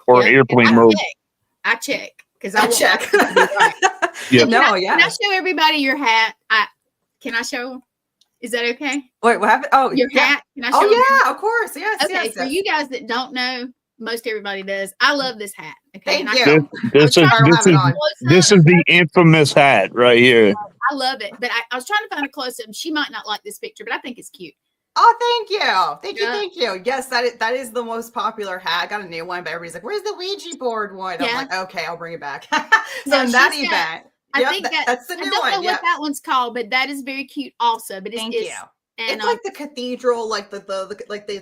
[SPEAKER 1] Or airplane mode.
[SPEAKER 2] I check because
[SPEAKER 3] I check.
[SPEAKER 1] Yeah.
[SPEAKER 3] No,
[SPEAKER 2] Can I show everybody your hat? Can I show? Is that okay?
[SPEAKER 3] Wait, what happened? Oh,
[SPEAKER 2] Your hat. Can I show?
[SPEAKER 3] Oh yeah, of course. Yes.
[SPEAKER 2] Okay,
[SPEAKER 3] yes,
[SPEAKER 2] for you guys that don't know, most everybody does. I love this hat. Okay,
[SPEAKER 3] Thank you.
[SPEAKER 1] This is the infamous hat right here.
[SPEAKER 2] I love it, but I was trying to find a close up. She might not like this picture, but I think it's cute.
[SPEAKER 3] Oh, thank you. Yes, that is the most popular hat. I got a new one, but everybody's like, "Where's the Ouija board one?" I'm like, "Okay, I'll bring it back." So in that event,
[SPEAKER 2] I think
[SPEAKER 3] that's the new one.
[SPEAKER 2] I don't know what that one's called, but that is very cute also. But
[SPEAKER 3] thank you. And it's like the cathedral, like the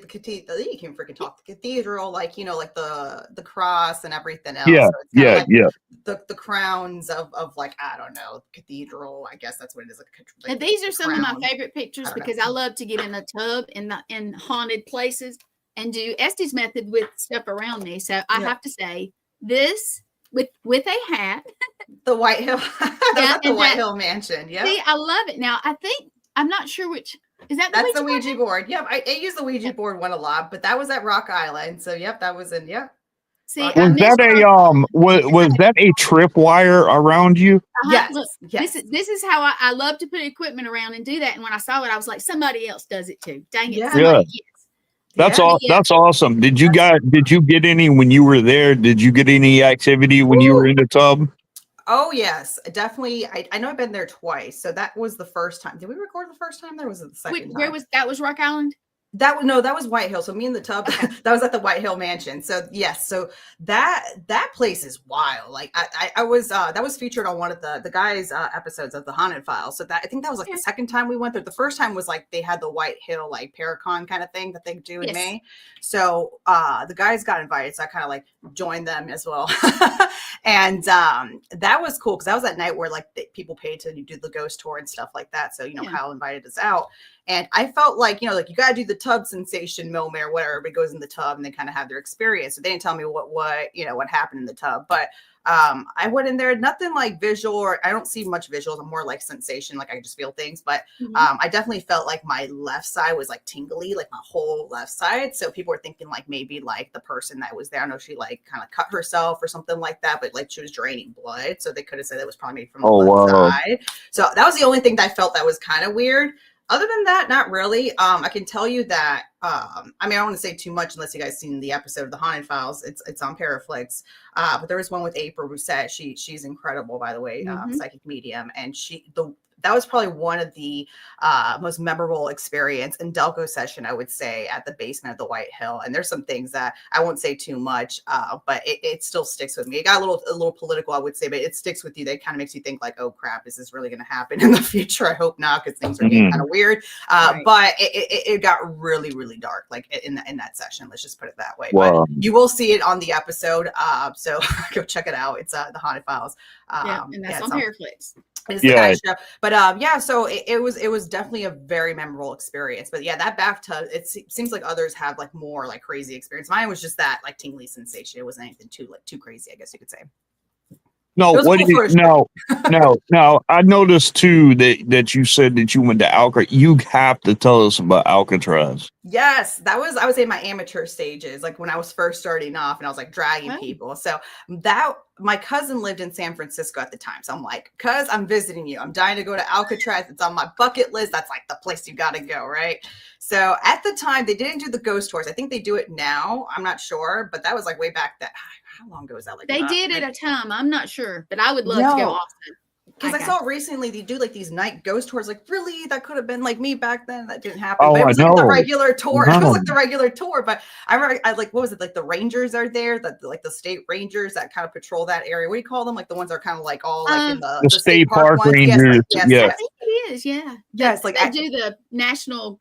[SPEAKER 3] cathedral. You can freaking talk. The cathedral, like, you know, like the cross and everything else.
[SPEAKER 1] Yeah,
[SPEAKER 3] so it's
[SPEAKER 2] like
[SPEAKER 3] the crowns of like, I don't know, cathedral. I guess that's what it is. Like,
[SPEAKER 2] and these are some of my favorite pictures because I love to get in a tub in haunted places and do Estes method with stuff around me. So I have to say this with a hat,
[SPEAKER 3] the White Hill, the White Hill Mansion. Yeah,
[SPEAKER 2] see, I love it. Now I'm not sure which. Is that
[SPEAKER 3] the Ouija board? Yep, I use the Ouija board one a lot, but that was at Rock Island. So yep, that was in
[SPEAKER 2] See,
[SPEAKER 1] was that a tripwire around you?
[SPEAKER 3] Yes,
[SPEAKER 2] look,
[SPEAKER 3] yes.
[SPEAKER 2] This is how I love to put equipment around and do that. And when I saw it, I was like, somebody else does it too. Dang it!
[SPEAKER 1] Yeah. That's all. That's awesome. Did you get any when you were there? Did you get any activity when you were in the tub?
[SPEAKER 3] Oh yes, definitely. I know I've been there twice. So that was the first time. Did we record the first time? There was the second.
[SPEAKER 2] Where was that? Was Rock Island?
[SPEAKER 3] That was White Hill. So me and the tub, that was at the White Hill Mansion. So yes, so that place is wild. Like I was that was featured on one of the guys' episodes of the Haunted Files. So I think that was like the second time we went there. The first time was like they had the White Hill like Paracon kind of thing that they do in May. So the guys got invited, so I kind of like joined them as well. And that was cool because that was that night where like people paid to do the ghost tour and stuff like that. So you know, Kyle invited us out. And I felt like, you know, like you got to do the tub sensation moment or whatever. Everybody goes in the tub and they kind of have their experience. So they didn't tell me what happened in the tub. But I went in there, nothing like visual, or I don't see much visuals. I'm more like sensation, like I just feel things. But I definitely felt like my left side was like tingly, like my whole left side. So people were thinking like maybe like the person that was there, I know she like kind of cut herself or something like that, but like she was draining blood. So they could have said it was probably made from the left side. So that was the only thing that I felt that was kind of weird. Other than that, not really. I can tell you that, I mean, I don't want to say too much unless you guys seen the episode of the Haunted Files. It's on Paraflix. But there was one with April Rousset. She's incredible, by the way, psychic medium. And that was probably one of the most memorable experience in Delco session, I would say, at the basement of the White Hill. And there's some things that I won't say too much, but it still sticks with me. It got a little political, I would say, but it sticks with you. That kind of makes you think like, oh crap, is this really going to happen in the future? I hope not, because things are getting kind of weird. But it got really, really dark, like in that session. Let's just put it that way.
[SPEAKER 1] Wow.
[SPEAKER 3] But you will see it on the episode. So go check it out. It's the Haunted Files.
[SPEAKER 2] And that's on Paraflix.
[SPEAKER 3] It's the guy's show. But so it was definitely a very memorable experience. But yeah, that bathtub, it seems like others have like more like crazy experience. Mine was just that like tingly sensation. It wasn't anything too crazy, I guess you could say.
[SPEAKER 1] No,
[SPEAKER 3] It was
[SPEAKER 1] what
[SPEAKER 3] cool
[SPEAKER 1] do you
[SPEAKER 3] for a
[SPEAKER 1] no. I noticed too that you said that you went to Alcatraz. You have to tell us about Alcatraz.
[SPEAKER 3] Yes, I was in my amateur stages, like when I was first starting off and I was like dragging
[SPEAKER 2] Oh.
[SPEAKER 3] people. So that my cousin lived in San Francisco at the time. So I'm like, cuz I'm visiting you. I'm dying to go to Alcatraz. It's on my bucket list. That's like the place you got to go, right? So at the time they didn't do the ghost tours. I think they do it now. I'm not sure, but that was like way back that how long ago was that? Like
[SPEAKER 2] They did at a time. I'm not sure, but I would love to go
[SPEAKER 3] No.
[SPEAKER 2] often.
[SPEAKER 3] Because I
[SPEAKER 2] Okay.
[SPEAKER 3] saw recently they do like these night ghost tours. Like, really, that could have been like me back then. That didn't happen.
[SPEAKER 1] Oh,
[SPEAKER 3] But it
[SPEAKER 1] I
[SPEAKER 3] was like the
[SPEAKER 1] know.
[SPEAKER 3] regular tour. It
[SPEAKER 1] No.
[SPEAKER 3] was like the regular tour. But I remember, I like, what was it? Like the Rangers are there, like the state rangers that kind of patrol that area. What do you call them? Like the ones that are kind of like all like in
[SPEAKER 1] The
[SPEAKER 3] the
[SPEAKER 1] state park
[SPEAKER 3] ones.
[SPEAKER 1] rangers.
[SPEAKER 3] Yes,
[SPEAKER 1] Yeah.
[SPEAKER 2] I
[SPEAKER 3] yes,
[SPEAKER 2] think it is. Yeah.
[SPEAKER 3] yes. Like
[SPEAKER 2] They do the national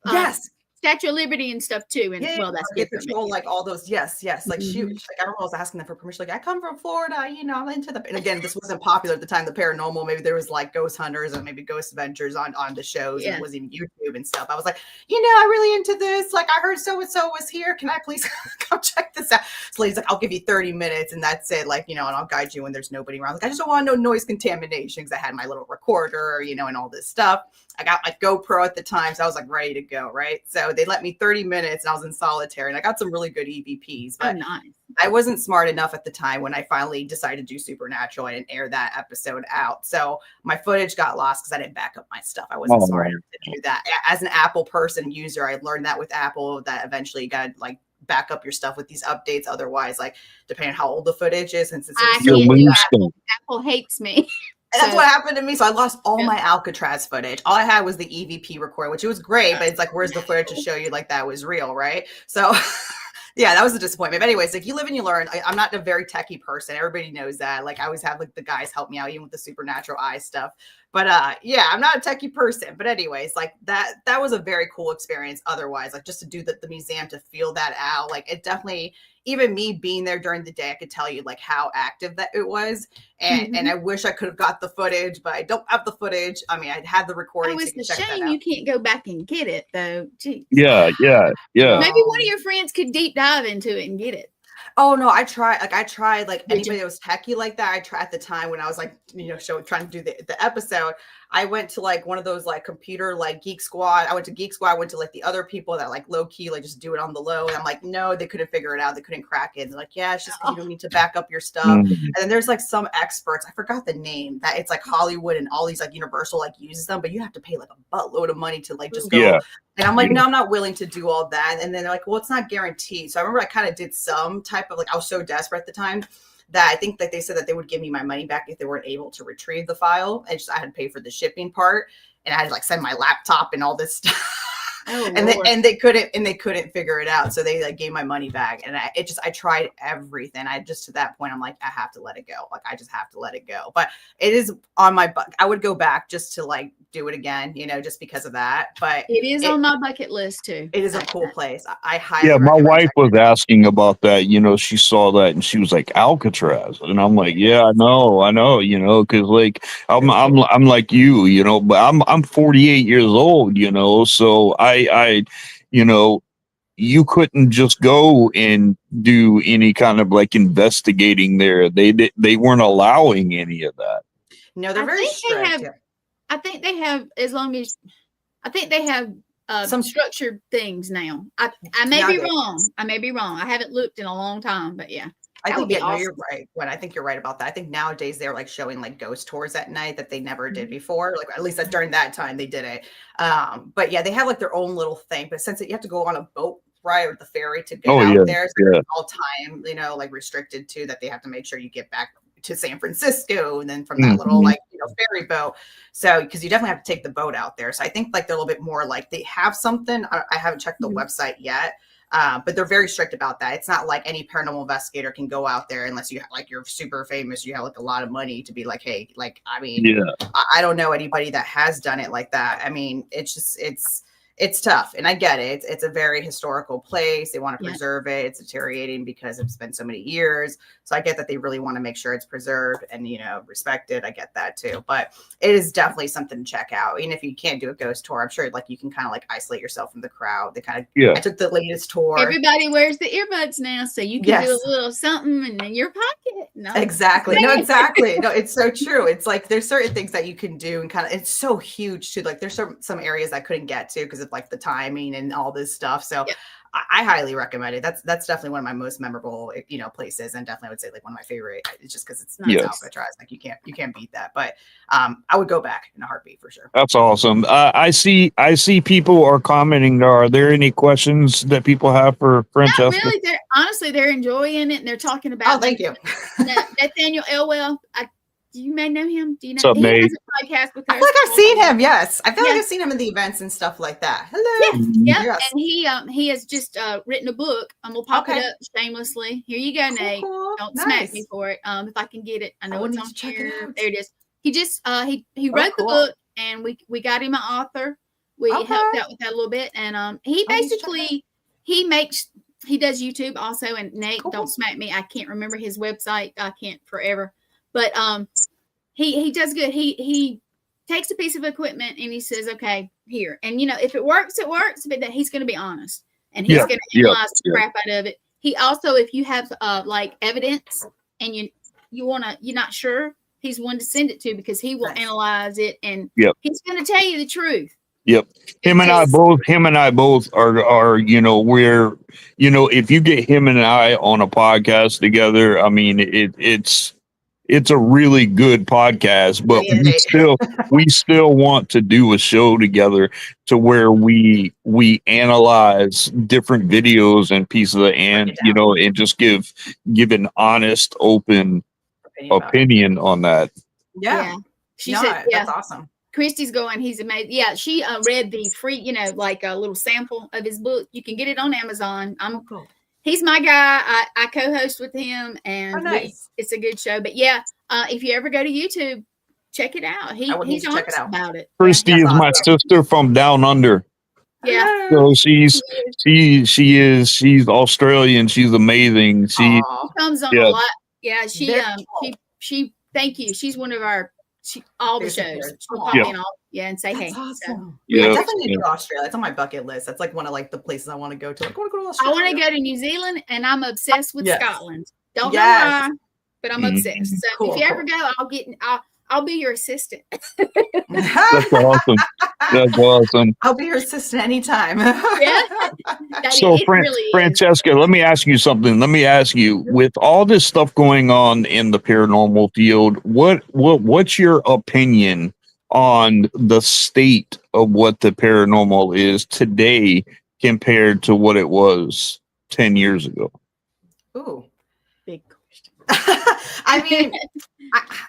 [SPEAKER 3] yes.
[SPEAKER 2] Statue of Liberty and stuff too. And
[SPEAKER 3] Yeah,
[SPEAKER 2] well, that's
[SPEAKER 3] they
[SPEAKER 2] different.
[SPEAKER 3] patrol like all those. Yes, yes. Like shoot,
[SPEAKER 2] Mhm.
[SPEAKER 3] like I remember I was asking them for permission. Like I come from Florida, you know, I'm into the. And again, this wasn't popular at the time. The paranormal, maybe there was like ghost hunters and maybe ghost adventures on the shows. And
[SPEAKER 2] Yeah.
[SPEAKER 3] it wasn't even YouTube and stuff. I was like, you know, I'm really into this. Like I heard so and so was here. Can I please come check this out? So he's like, I'll give you 30 minutes and that's it. Like, you know, and I'll guide you when there's nobody around. Like I just don't want no noise contamination because I had my little recorder, you know, and all this stuff. I got my GoPro at the time, so I was like ready to go, right? So they let me 30 minutes and I was in solitaire and I got some really good EVPs,
[SPEAKER 2] Oh,
[SPEAKER 3] but
[SPEAKER 2] nice.
[SPEAKER 3] I wasn't smart enough at the time when I finally decided to do Supernatural. I didn't air that episode out. So my footage got lost because I didn't back up my stuff. I wasn't smart enough to do that. As an Apple person user, I learned that with Apple that eventually you got to like back up your stuff with these updates. Otherwise, like depending on how old the footage is, since it's
[SPEAKER 2] I
[SPEAKER 3] so
[SPEAKER 2] can't
[SPEAKER 1] Your
[SPEAKER 2] do
[SPEAKER 1] Winston.
[SPEAKER 2] Apple hates me.
[SPEAKER 3] and that's
[SPEAKER 2] So-
[SPEAKER 3] what happened to me. So I lost all
[SPEAKER 2] Yeah.
[SPEAKER 3] my Alcatraz footage. All I had was the EVP record, which it was great, but it's like, where's the footage to show you like that was real, right? So yeah, that was a disappointment. But anyways, like you live and you learn. I'm not a very techie person. Everybody knows that. Like I always have like the guys help me out, even with the supernatural eye stuff. But yeah, I'm not a techie person. But anyways, like that was a very cool experience. Otherwise, like just to do the museum, to feel that out, like it definitely, even me being there during the day, I could tell you like how active that it was. And I wish I could have got the footage, but I don't have the footage. I mean, I had the recording.
[SPEAKER 2] Oh,
[SPEAKER 3] so
[SPEAKER 2] it's
[SPEAKER 3] you
[SPEAKER 2] a
[SPEAKER 3] can check that
[SPEAKER 2] shame
[SPEAKER 3] out.
[SPEAKER 2] you can't go back and get it though. Jeez.
[SPEAKER 1] Yeah.
[SPEAKER 2] Maybe one of your friends could deep dive into it and get it.
[SPEAKER 3] Oh no, I tried like
[SPEAKER 2] Did
[SPEAKER 3] anybody that was techie like that. I tried at the time when I was like, you know, trying to do the episode. I went to like one of those like computer like Geek Squad. I went to Geek Squad. I went to like the other people that like low key like just do it on the low. And I'm like, no, they couldn't figure it out. They couldn't crack it. And they're like, yeah, it's just 'cause you don't need to back up your stuff.
[SPEAKER 1] Mm.
[SPEAKER 3] And then there's like some experts. I forgot the name. That it's like Hollywood and all these like Universal like uses them, but you have to pay like a buttload of money to like just go.
[SPEAKER 1] Yeah.
[SPEAKER 3] And I'm like,
[SPEAKER 1] Yeah.
[SPEAKER 3] no, I'm not willing to do all that. And then they're like, well, it's not guaranteed. So I remember I kind of did some type of like, I was so desperate at the time that I think that they said that they would give me my money back if they weren't able to retrieve the file. And just I had to pay for the shipping part, and I had to like send my laptop and all this stuff.
[SPEAKER 2] Oh,
[SPEAKER 3] and they couldn't figure it out. So they like gave my money back. And I tried everything. I just, to that point, I'm like, I have to let it go. Like, I just have to let it go. But it is on my I would go back just to like do it again, you know, just because of that. But
[SPEAKER 2] it is on my bucket list too.
[SPEAKER 3] it is a cool place. I highly
[SPEAKER 1] Yeah, my
[SPEAKER 3] recommend
[SPEAKER 1] wife
[SPEAKER 3] checking
[SPEAKER 1] was asking about that. You know, she saw that and she was like, Alcatraz, and I'm like, yeah, I know. You know, because like I'm like you know, but I'm 48 years old. You know, so I you know, you couldn't just go and do any kind of like investigating there. They weren't allowing any of that.
[SPEAKER 3] No, they're
[SPEAKER 2] I
[SPEAKER 3] very
[SPEAKER 2] think they
[SPEAKER 3] strict.
[SPEAKER 2] have-
[SPEAKER 3] Yeah.
[SPEAKER 2] I think they have, as long as I think they have some structured things now. I may be
[SPEAKER 3] Nowadays.
[SPEAKER 2] wrong. I may be wrong. I haven't looked in a long time, but yeah.
[SPEAKER 3] I
[SPEAKER 2] That
[SPEAKER 3] think
[SPEAKER 2] would be
[SPEAKER 3] no, you're
[SPEAKER 2] awesome.
[SPEAKER 3] right. When I think you're right about that. I think nowadays they're like showing like ghost tours at night that they never did
[SPEAKER 2] Mm-hmm.
[SPEAKER 3] before. Like at least during that time they did it. But yeah, they have like their own little thing. But since you have to go on a boat ride or the ferry to get out there, so
[SPEAKER 1] yeah.
[SPEAKER 3] all time, you know, like restricted to that, they have to make sure you get back to San Francisco and then from that little
[SPEAKER 1] Mhm.
[SPEAKER 3] like, you know, ferry boat. So because you definitely have to take the boat out there. So I think like they're a little bit more like they have something. I haven't checked the
[SPEAKER 2] Mhm.
[SPEAKER 3] website yet. But they're very strict about that. It's not like any paranormal investigator can go out there unless you like you're super famous, you have like a lot of money to be like, hey, like I mean,
[SPEAKER 1] Yeah.
[SPEAKER 3] I don't know anybody that has done it like that. I mean, it's it's tough, and I get it. It's a very historical place. They want to
[SPEAKER 2] Yeah.
[SPEAKER 3] preserve it. It's deteriorating because it's been so many years. So I get that they really want to make sure it's preserved and, you know, respected. I get that too. But it is definitely something to check out. Even if you can't do a ghost tour, I'm sure like you can kind of like isolate yourself from the crowd. They kind of,
[SPEAKER 1] Yeah.
[SPEAKER 3] I took the latest tour.
[SPEAKER 2] Everybody wears the earbuds now, so you can do a little something in your pocket. No.
[SPEAKER 3] Exactly. No, exactly. No, it's so true. It's like there's certain things that you can do and kind of, it's so huge too. Like there's some areas I couldn't get to because of like the timing and all this stuff. So I highly recommend it. That's definitely one of my most memorable, you know, places, and definitely I would say like one of my favorite. It's just because it's Alcatraz. Like you can't beat that. But I would go back in a heartbeat for sure.
[SPEAKER 1] That's awesome. I see people are commenting. Are there any questions that people have for Francesca?
[SPEAKER 2] Not really. They're enjoying it, and they're talking about.
[SPEAKER 3] Oh, thank you,
[SPEAKER 2] Nathaniel Elwell. You may know him. Do you know?
[SPEAKER 1] What's up,
[SPEAKER 2] he
[SPEAKER 1] Nate?
[SPEAKER 2] has a podcast with her.
[SPEAKER 3] I feel like I've seen him. Yes, I feel like I've seen him in the events and stuff like that. Hello.
[SPEAKER 2] Yeah.
[SPEAKER 3] Yes.
[SPEAKER 2] And he has just written a book. I'm gonna pop it up shamelessly. Here you go, Nate.
[SPEAKER 3] Cool.
[SPEAKER 2] Don't smack me for it. If I can get it, I know it's on
[SPEAKER 3] check
[SPEAKER 2] here.
[SPEAKER 3] it out.
[SPEAKER 2] There it is. He just he wrote the book, and we got him an author. We helped out with that a little bit, and he basically he does YouTube also. And Nate, don't smack me. I can't remember his website. I can't forever, but he does good. He takes a piece of equipment and he says, okay, here. And, you know, if it works, it works. But he's going to be honest. And he's going to analyze the crap out of it. He also, if you have like evidence and you're not sure, he's one to send it to because he will analyze it. And he's going to tell you the truth.
[SPEAKER 1] Yep. Him and I both are, you know, we're, you know, if you get him and I on a podcast together, I mean, it's a really good podcast, but we still want to do a show together to where we analyze different videos and pieces of, and you know, and just give an honest, open opinion on that.
[SPEAKER 3] Yeah.
[SPEAKER 2] She said,
[SPEAKER 3] that's awesome.
[SPEAKER 2] Christy's going, he's amazing. Yeah, she read the free, you know, like a little sample of his book. You can get it on Amazon. He's my guy. I co-host with him, and it's a good show. But yeah, if you ever go to YouTube, check it out. He's honest about it.
[SPEAKER 1] Christy is my sister from down under.
[SPEAKER 2] Yeah.
[SPEAKER 1] So she's Australian. She's amazing. She
[SPEAKER 2] comes on a lot. Yeah. She thank you. She's one of our all the shows. She'll pop in all and say hey.
[SPEAKER 3] Awesome. I definitely need to go to Australia. It's on my bucket list. That's like one of like the places I want to go to. Like, I want to go to Australia.
[SPEAKER 2] I want to go to New Zealand, and I'm obsessed with Scotland. Don't know why, but I'm obsessed. So if you ever go, I'll be your assistant.
[SPEAKER 1] That's awesome. That's awesome.
[SPEAKER 3] I'll be your assistant anytime.
[SPEAKER 1] So, Francesca, let me ask you something. Let me ask you, with all this stuff going on in the paranormal field, what's your opinion on the state of what the paranormal is today compared to what it was 10 years ago?
[SPEAKER 3] Ooh, big question. I mean,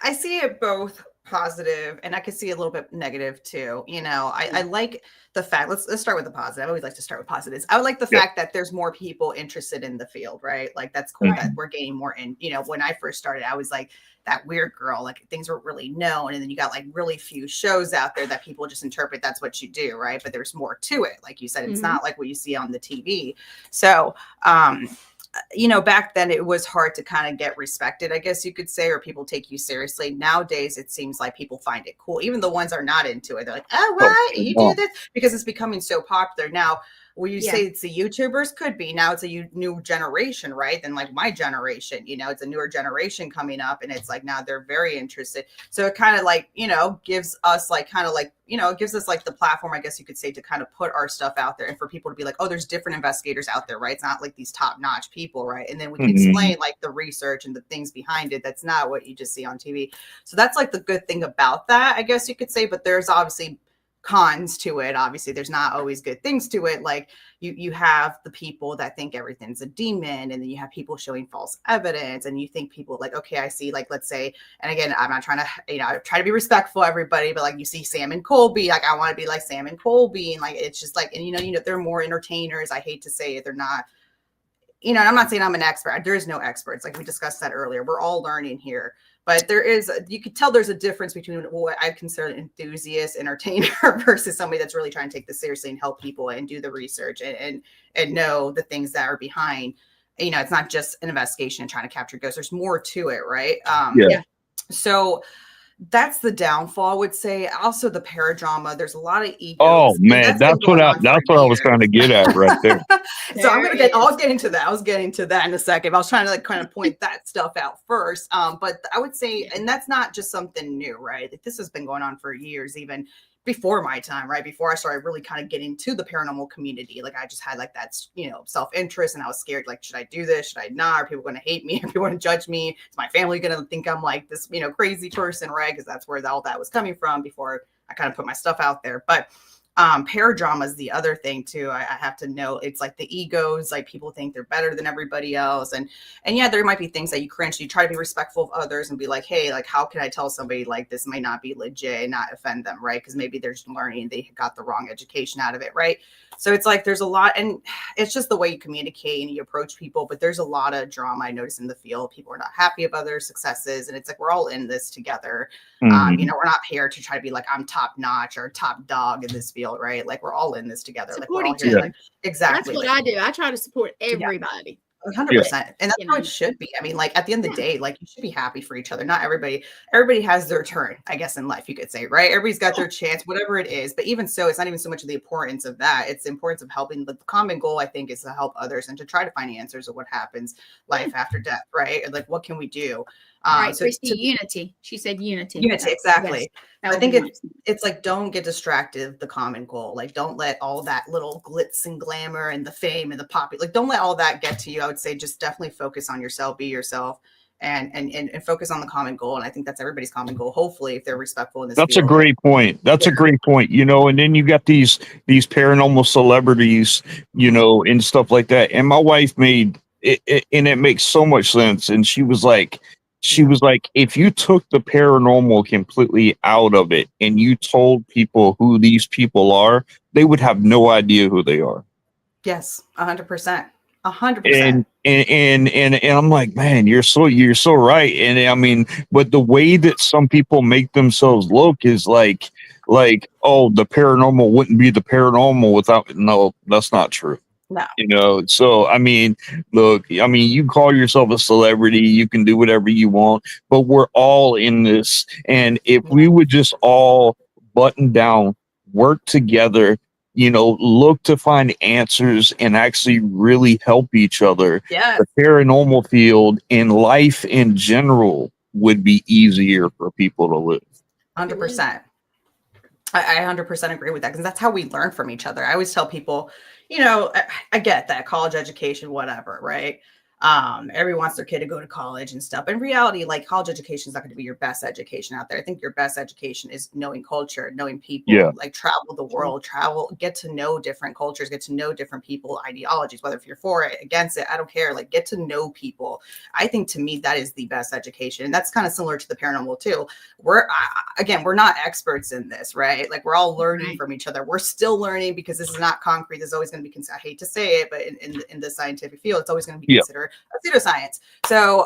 [SPEAKER 3] I see it both positive, and I could see a little bit negative too. You know, I like the fact, let's start with the positive. I always like to start with positives. I would like the fact that there's more people interested in the field, right? Like that's cool that we're getting more in. You know, when I first started, I was like that weird girl, like things weren't really known. And then you got like really few shows out there that people just interpret that's what you do, right? But there's more to it. Like you said, it's not like what you see on the TV. So you know, back then it was hard to kind of get respected, I guess you could say, or people take you seriously. Nowadays, it seems like people find it cool. Even the ones that are not into it, they're like, oh, why you do this? Because it's becoming so popular now. Will you say it's the YouTubers? Could be. Now it's a new generation, right? Than like my generation, you know, it's a newer generation coming up, and it's like now they're very interested. So it kind of like, you know, gives us like kind of like, you know, it gives us like the platform, I guess you could say, to kind of put our stuff out there and for people to be like, oh, there's different investigators out there, right? It's not like these top-notch people, right? And then we can explain like the research and the things behind it. That's not what you just see on TV. So that's like the good thing about that, I guess you could say. But there's obviously cons to it. Obviously, there's not always good things to it. Like you have the people that think everything's a demon, and then you have people showing false evidence, and you think people like, okay, I see, like, let's say, and again, I'm not trying to, you know, I try to be respectful of everybody, but like you see Sam and Colby, like I want to be like Sam and Colby, and like it's just like, and you know, they're more entertainers. I hate to say it, they're not, you know, and I'm not saying I'm an expert. There is no experts. Like we discussed that earlier. We're all learning here. But you could tell there's a difference between what I consider an enthusiast entertainer versus somebody that's really trying to take this seriously and help people and do the research and know the things that are behind. It's not just an investigation and trying to capture ghosts. There's more to it, right? So that's the downfall, I would say. Also, the paradrama. There's a lot of egos.
[SPEAKER 1] Oh man, that's what I was
[SPEAKER 3] years.
[SPEAKER 1] trying to get at right there.
[SPEAKER 3] So I was getting to that. I was getting to that in a second. I was trying to like kind of point that stuff out first. But I would say, and that's not just something new, right? Like, this has been going on for years, even before my time, right? Before I started really kind of getting to the paranormal community. Like, I just had like that, self-interest, and I was scared, like, should I do this? Should I not? Are people going to hate me? Are people going to judge me? Is my family going to think I'm like this, crazy person, right? Because that's where all that was coming from before I kind of put my stuff out there. But paradrama is the other thing too. I have to know, it's like the egos, like people think they're better than everybody else. And yeah, there might be things that you cringe. You try to be respectful of others and be like, hey, like, how can I tell somebody like this might not be legit and not offend them, right? Because maybe they're just learning, they got the wrong education out of it, right? So it's like there's a lot, and it's just the way you communicate and you approach people. But there's a lot of drama I notice in the field. People are not happy of other successes, and it's like we're all in this together.
[SPEAKER 1] Mm-hmm.
[SPEAKER 3] We're not here to try to be like I'm top notch or top dog in this field, right? Like we're all in this together.
[SPEAKER 2] Support
[SPEAKER 3] like
[SPEAKER 2] each other.
[SPEAKER 3] Like, exactly.
[SPEAKER 2] That's what I do. I try to support everybody.
[SPEAKER 3] 100%. And that's how it should be. I mean, like at the end of the day, like you should be happy for each other. Not everybody has their turn, I guess, in life, you could say, right? Everybody's got their chance, whatever it is. But even so, it's not even so much of the importance of that. It's the importance of helping. The common goal, I think, is to help others and to try to find answers of what happens life after death, right? And like, what can we do?
[SPEAKER 2] Right, so unity. She said unity.
[SPEAKER 3] Unity, exactly.
[SPEAKER 2] Yes.
[SPEAKER 3] I think it's like, don't get distracted of the common goal. Like, don't let all that little glitz and glamour and the fame and the like, don't let all that get to you. I would say just definitely focus on yourself, be yourself, and focus on the common goal. And I think that's everybody's common goal, hopefully, if they're respectful in this
[SPEAKER 1] That's
[SPEAKER 3] field.
[SPEAKER 1] a great point. That's a great point. And then you got these paranormal celebrities, and stuff like that. And my wife made it, and it makes so much sense. And she was like, if you took the paranormal completely out of it and you told people who these people are, they would have no idea who they are.
[SPEAKER 3] Yes, 100%. 100%.
[SPEAKER 1] And I'm like, man, you're so right. And I mean, but the way that some people make themselves look is like, oh, the paranormal wouldn't be the paranormal without. No, that's not true.
[SPEAKER 3] No.
[SPEAKER 1] So I mean, look, you call yourself a celebrity, you can do whatever you want, but we're all in this. And if we would just all button down, work together, look to find answers and actually really help each other, the paranormal field and life in general would be easier for people to live.
[SPEAKER 3] 100%. I 100% agree with that, because that's how we learn from each other. I always tell people, I get that college education, whatever, right? Everyone wants their kid to go to college and stuff. In reality, like, college education is not going to be your best education out there. I think your best education is knowing culture, knowing people, like travel the world, get to know different cultures, get to know different people, ideologies, whether if you're for it, against it, I don't care. Like, get to know people. I think, to me, that is the best education. And that's kind of similar to the paranormal too. We're not experts in this, right? Like, we're all learning from each other. We're still learning, because this is not concrete. There's always going to be, I hate to say it, but in the scientific field, it's always going to be considered a pseudoscience. So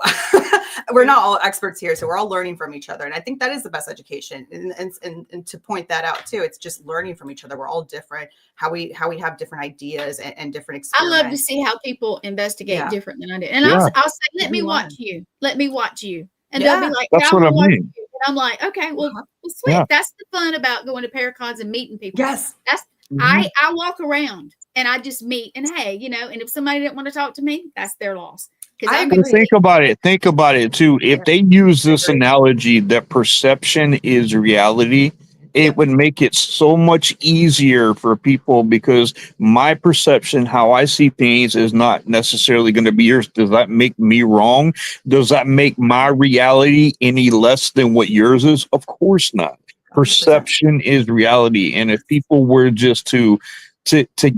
[SPEAKER 3] we're not all experts here. So we're all learning from each other. And I think that is the best education. And to point that out too, it's just learning from each other. We're all different, how we have different ideas and different experiences.
[SPEAKER 2] I love to see how people investigate different than I do. And I'll say, let me watch you. Let me watch you. And they'll be like,
[SPEAKER 1] that's what I mean.
[SPEAKER 2] And I'm like, okay, well, sweet. Yeah. That's the fun about going to Paracons and meeting people.
[SPEAKER 3] Yes.
[SPEAKER 2] That's I walk around and I just meet, and hey, and if somebody didn't want to talk to me, that's their loss.
[SPEAKER 1] Think about it too. If they use this analogy that perception is reality, it would make it so much easier for people, because my perception, how I see things, is not necessarily going to be yours. Does that make me wrong? Does that make my reality any less than what yours is? Of course not. 100%. Perception is reality. And if people were just to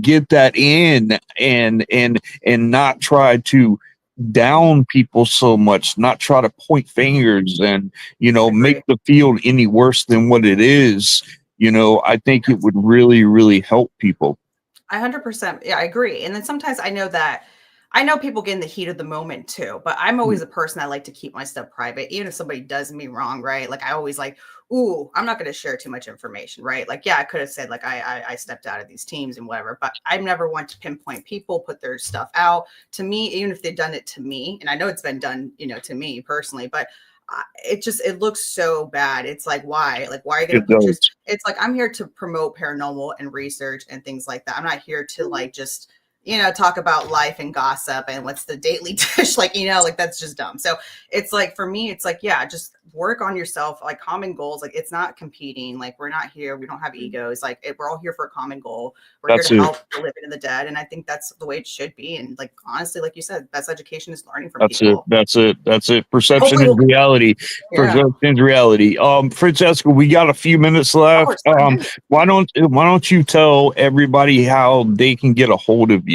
[SPEAKER 1] get that in and not try to down people so much, not try to point fingers and make the field any worse than what it is, I think it would really, really help people.
[SPEAKER 3] 100%. Yeah, I agree. And then sometimes I know that I know people get in the heat of the moment too, but I'm always a person that like to keep my stuff private, even if somebody does me wrong, right? Like I always like, ooh, I'm not going to share too much information, right? Like, yeah, I could have said like I stepped out of these teams and whatever, but I never want to pinpoint people, put their stuff out to me, even if they've done it to me. And I know it's been done, to me personally, but it looks so bad. It's like, why? Like, why are you going to put your, it's like, I'm here to promote paranormal and research and things like that. I'm not here to like, just, talk about life and gossip and what's the daily dish, like, like that's just dumb. So it's like, for me, it's like, yeah, just work on yourself, like common goals. Like it's not competing. Like we're not here. We don't have egos. Like we're all here for a common goal. We're here to help the living and the dead. And I think that's the way it should be. And like, honestly, like you said, best education is learning from people.
[SPEAKER 1] That's it. Perception is reality. Perception is reality. Francesca, we got a few minutes left. Why don't you tell everybody how they can get a hold of you?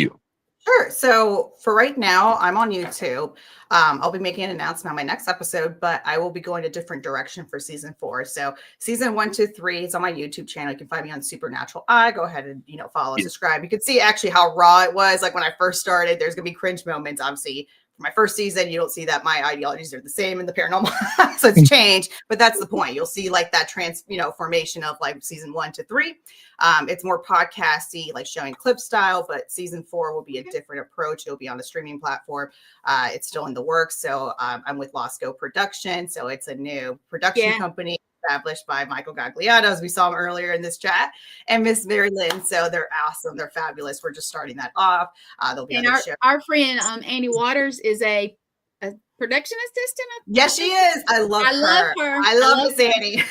[SPEAKER 3] Sure. So for right now, I'm on YouTube. I'll be making an announcement on my next episode, but I will be going a different direction for season 4. So season 1, 2, 3 is on my YouTube channel. You can find me on Supernatural Eye. Go ahead and, follow, subscribe. You can see actually how raw it was. Like when I first started, there's going to be cringe moments. Obviously, for my first season, you don't see that my ideologies are the same in the paranormal. So it's changed, but that's the point. You'll see like that formation of like season 1 to 3. It's more podcasty, like showing clip style, but season 4 will be a different approach. It'll be on a streaming platform. It's still in the works. So I'm with Losco Production. So it's a new production company established by Michael Gagliano, as we saw him earlier in this chat, and Miss Mary Lynn. So they're awesome. They're fabulous. We're just starting that off. There'll be
[SPEAKER 2] our friend Annie Waters is a production assistant.
[SPEAKER 3] Yes, she is. I love her. I love Miss Annie.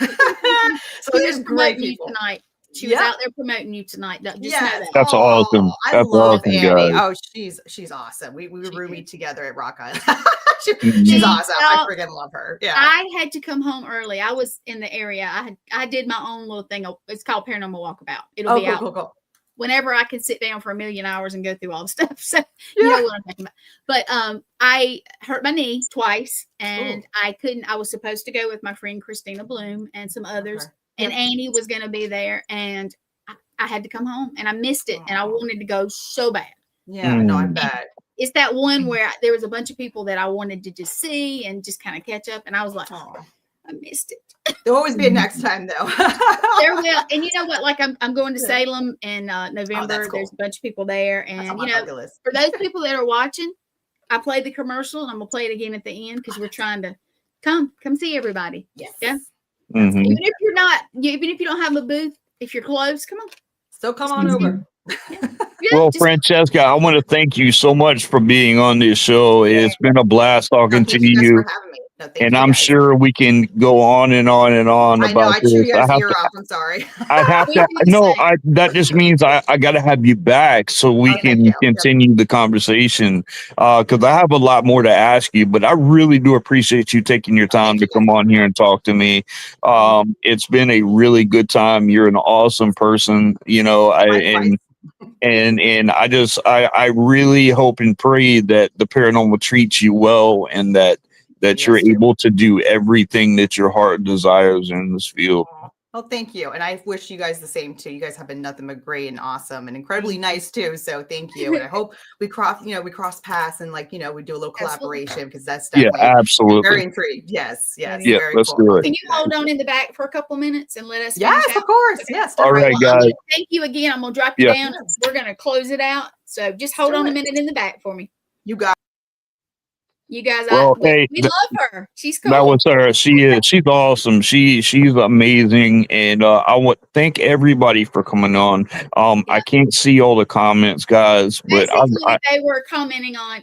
[SPEAKER 3] So there's great people
[SPEAKER 2] tonight. She was out there promoting you tonight. Just know that.
[SPEAKER 1] That's awesome.
[SPEAKER 3] I love Annie. Oh, she's awesome. We were roomied together at Rock Island. She's awesome. I freaking love her. Yeah.
[SPEAKER 2] I had to come home early. I was in the area. I did my own little thing. It's called Paranormal Walkabout. It'll be out whenever I can sit down for 1,000,000 hours and go through all the stuff. So you know what I'm talking about. But I hurt my knee twice, and I was supposed to go with my friend Christina Bloom and some others. Okay. And Annie was going to be there, and I had to come home, and I missed it, and I wanted to go so bad.
[SPEAKER 3] Yeah, no, I'm bad.
[SPEAKER 2] It's that one where there was a bunch of people that I wanted to just see and just kind of catch up, and I was like, I missed it.
[SPEAKER 3] There'll always be a next time, though.
[SPEAKER 2] There will, and you know what? Like I'm going to Salem in November. Cool. There's a bunch of people there, and for those people that are watching, I played the commercial, and I'm gonna play it again at the end because we're trying to come see everybody.
[SPEAKER 3] Yes.
[SPEAKER 2] Yeah. Mm-hmm. Even if you don't have a booth, if you're close, come on.
[SPEAKER 3] Still come on over.
[SPEAKER 1] Well, Francesca, I want to thank you so much for being on this show. It's been a blast talking to you. No, and I'm sure we can go on and on and on about this.
[SPEAKER 3] I'm sorry.
[SPEAKER 1] I have to. No, that just means I got to have you back so we can continue the conversation. Because I have a lot more to ask you, but I really do appreciate you taking your time to come on here and talk to me. It's been a really good time. You're an awesome person, and I really hope and pray that the paranormal treats you well, and that you're able to do everything that your heart desires in this field.
[SPEAKER 3] Well, thank you. And I wish you guys the same too. You guys have been nothing but great and awesome and incredibly nice too. So thank you. And I hope we cross paths and we do a little collaboration, because that's definitely
[SPEAKER 1] absolutely
[SPEAKER 3] very intrigued. Yes.
[SPEAKER 1] Yeah,
[SPEAKER 3] very
[SPEAKER 1] let's
[SPEAKER 3] cool.
[SPEAKER 1] do it.
[SPEAKER 2] Can you hold on in the back for a couple minutes and let us?
[SPEAKER 3] Yes, of course. Okay. Yes.
[SPEAKER 1] All right, guys.
[SPEAKER 2] Thank you again. I'm gonna drop you down. We're gonna close it out. So just hold on a minute in the back for me.
[SPEAKER 3] You got.
[SPEAKER 2] You guys,
[SPEAKER 1] we
[SPEAKER 2] love her. She's cool.
[SPEAKER 1] That was her. She's awesome. She's amazing, and I want to thank everybody for coming on. I can't see all the comments, guys, but
[SPEAKER 2] they were commenting on,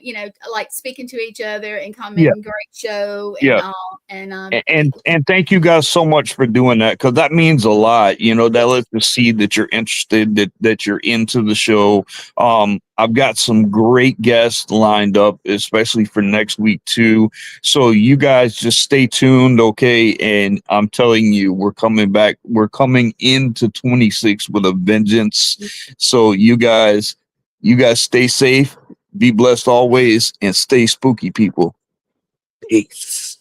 [SPEAKER 2] like speaking to each other and commenting, great show, and all, and
[SPEAKER 1] thank you guys so much for doing that, because that means a lot. That lets us see that you're interested, that you're into the show. I've got some great guests lined up, especially for next week too. So you guys just stay tuned, okay? And I'm telling you, we're coming back. We're coming into 26 with a vengeance. So you guys stay safe, be blessed always, and stay spooky, people. Peace.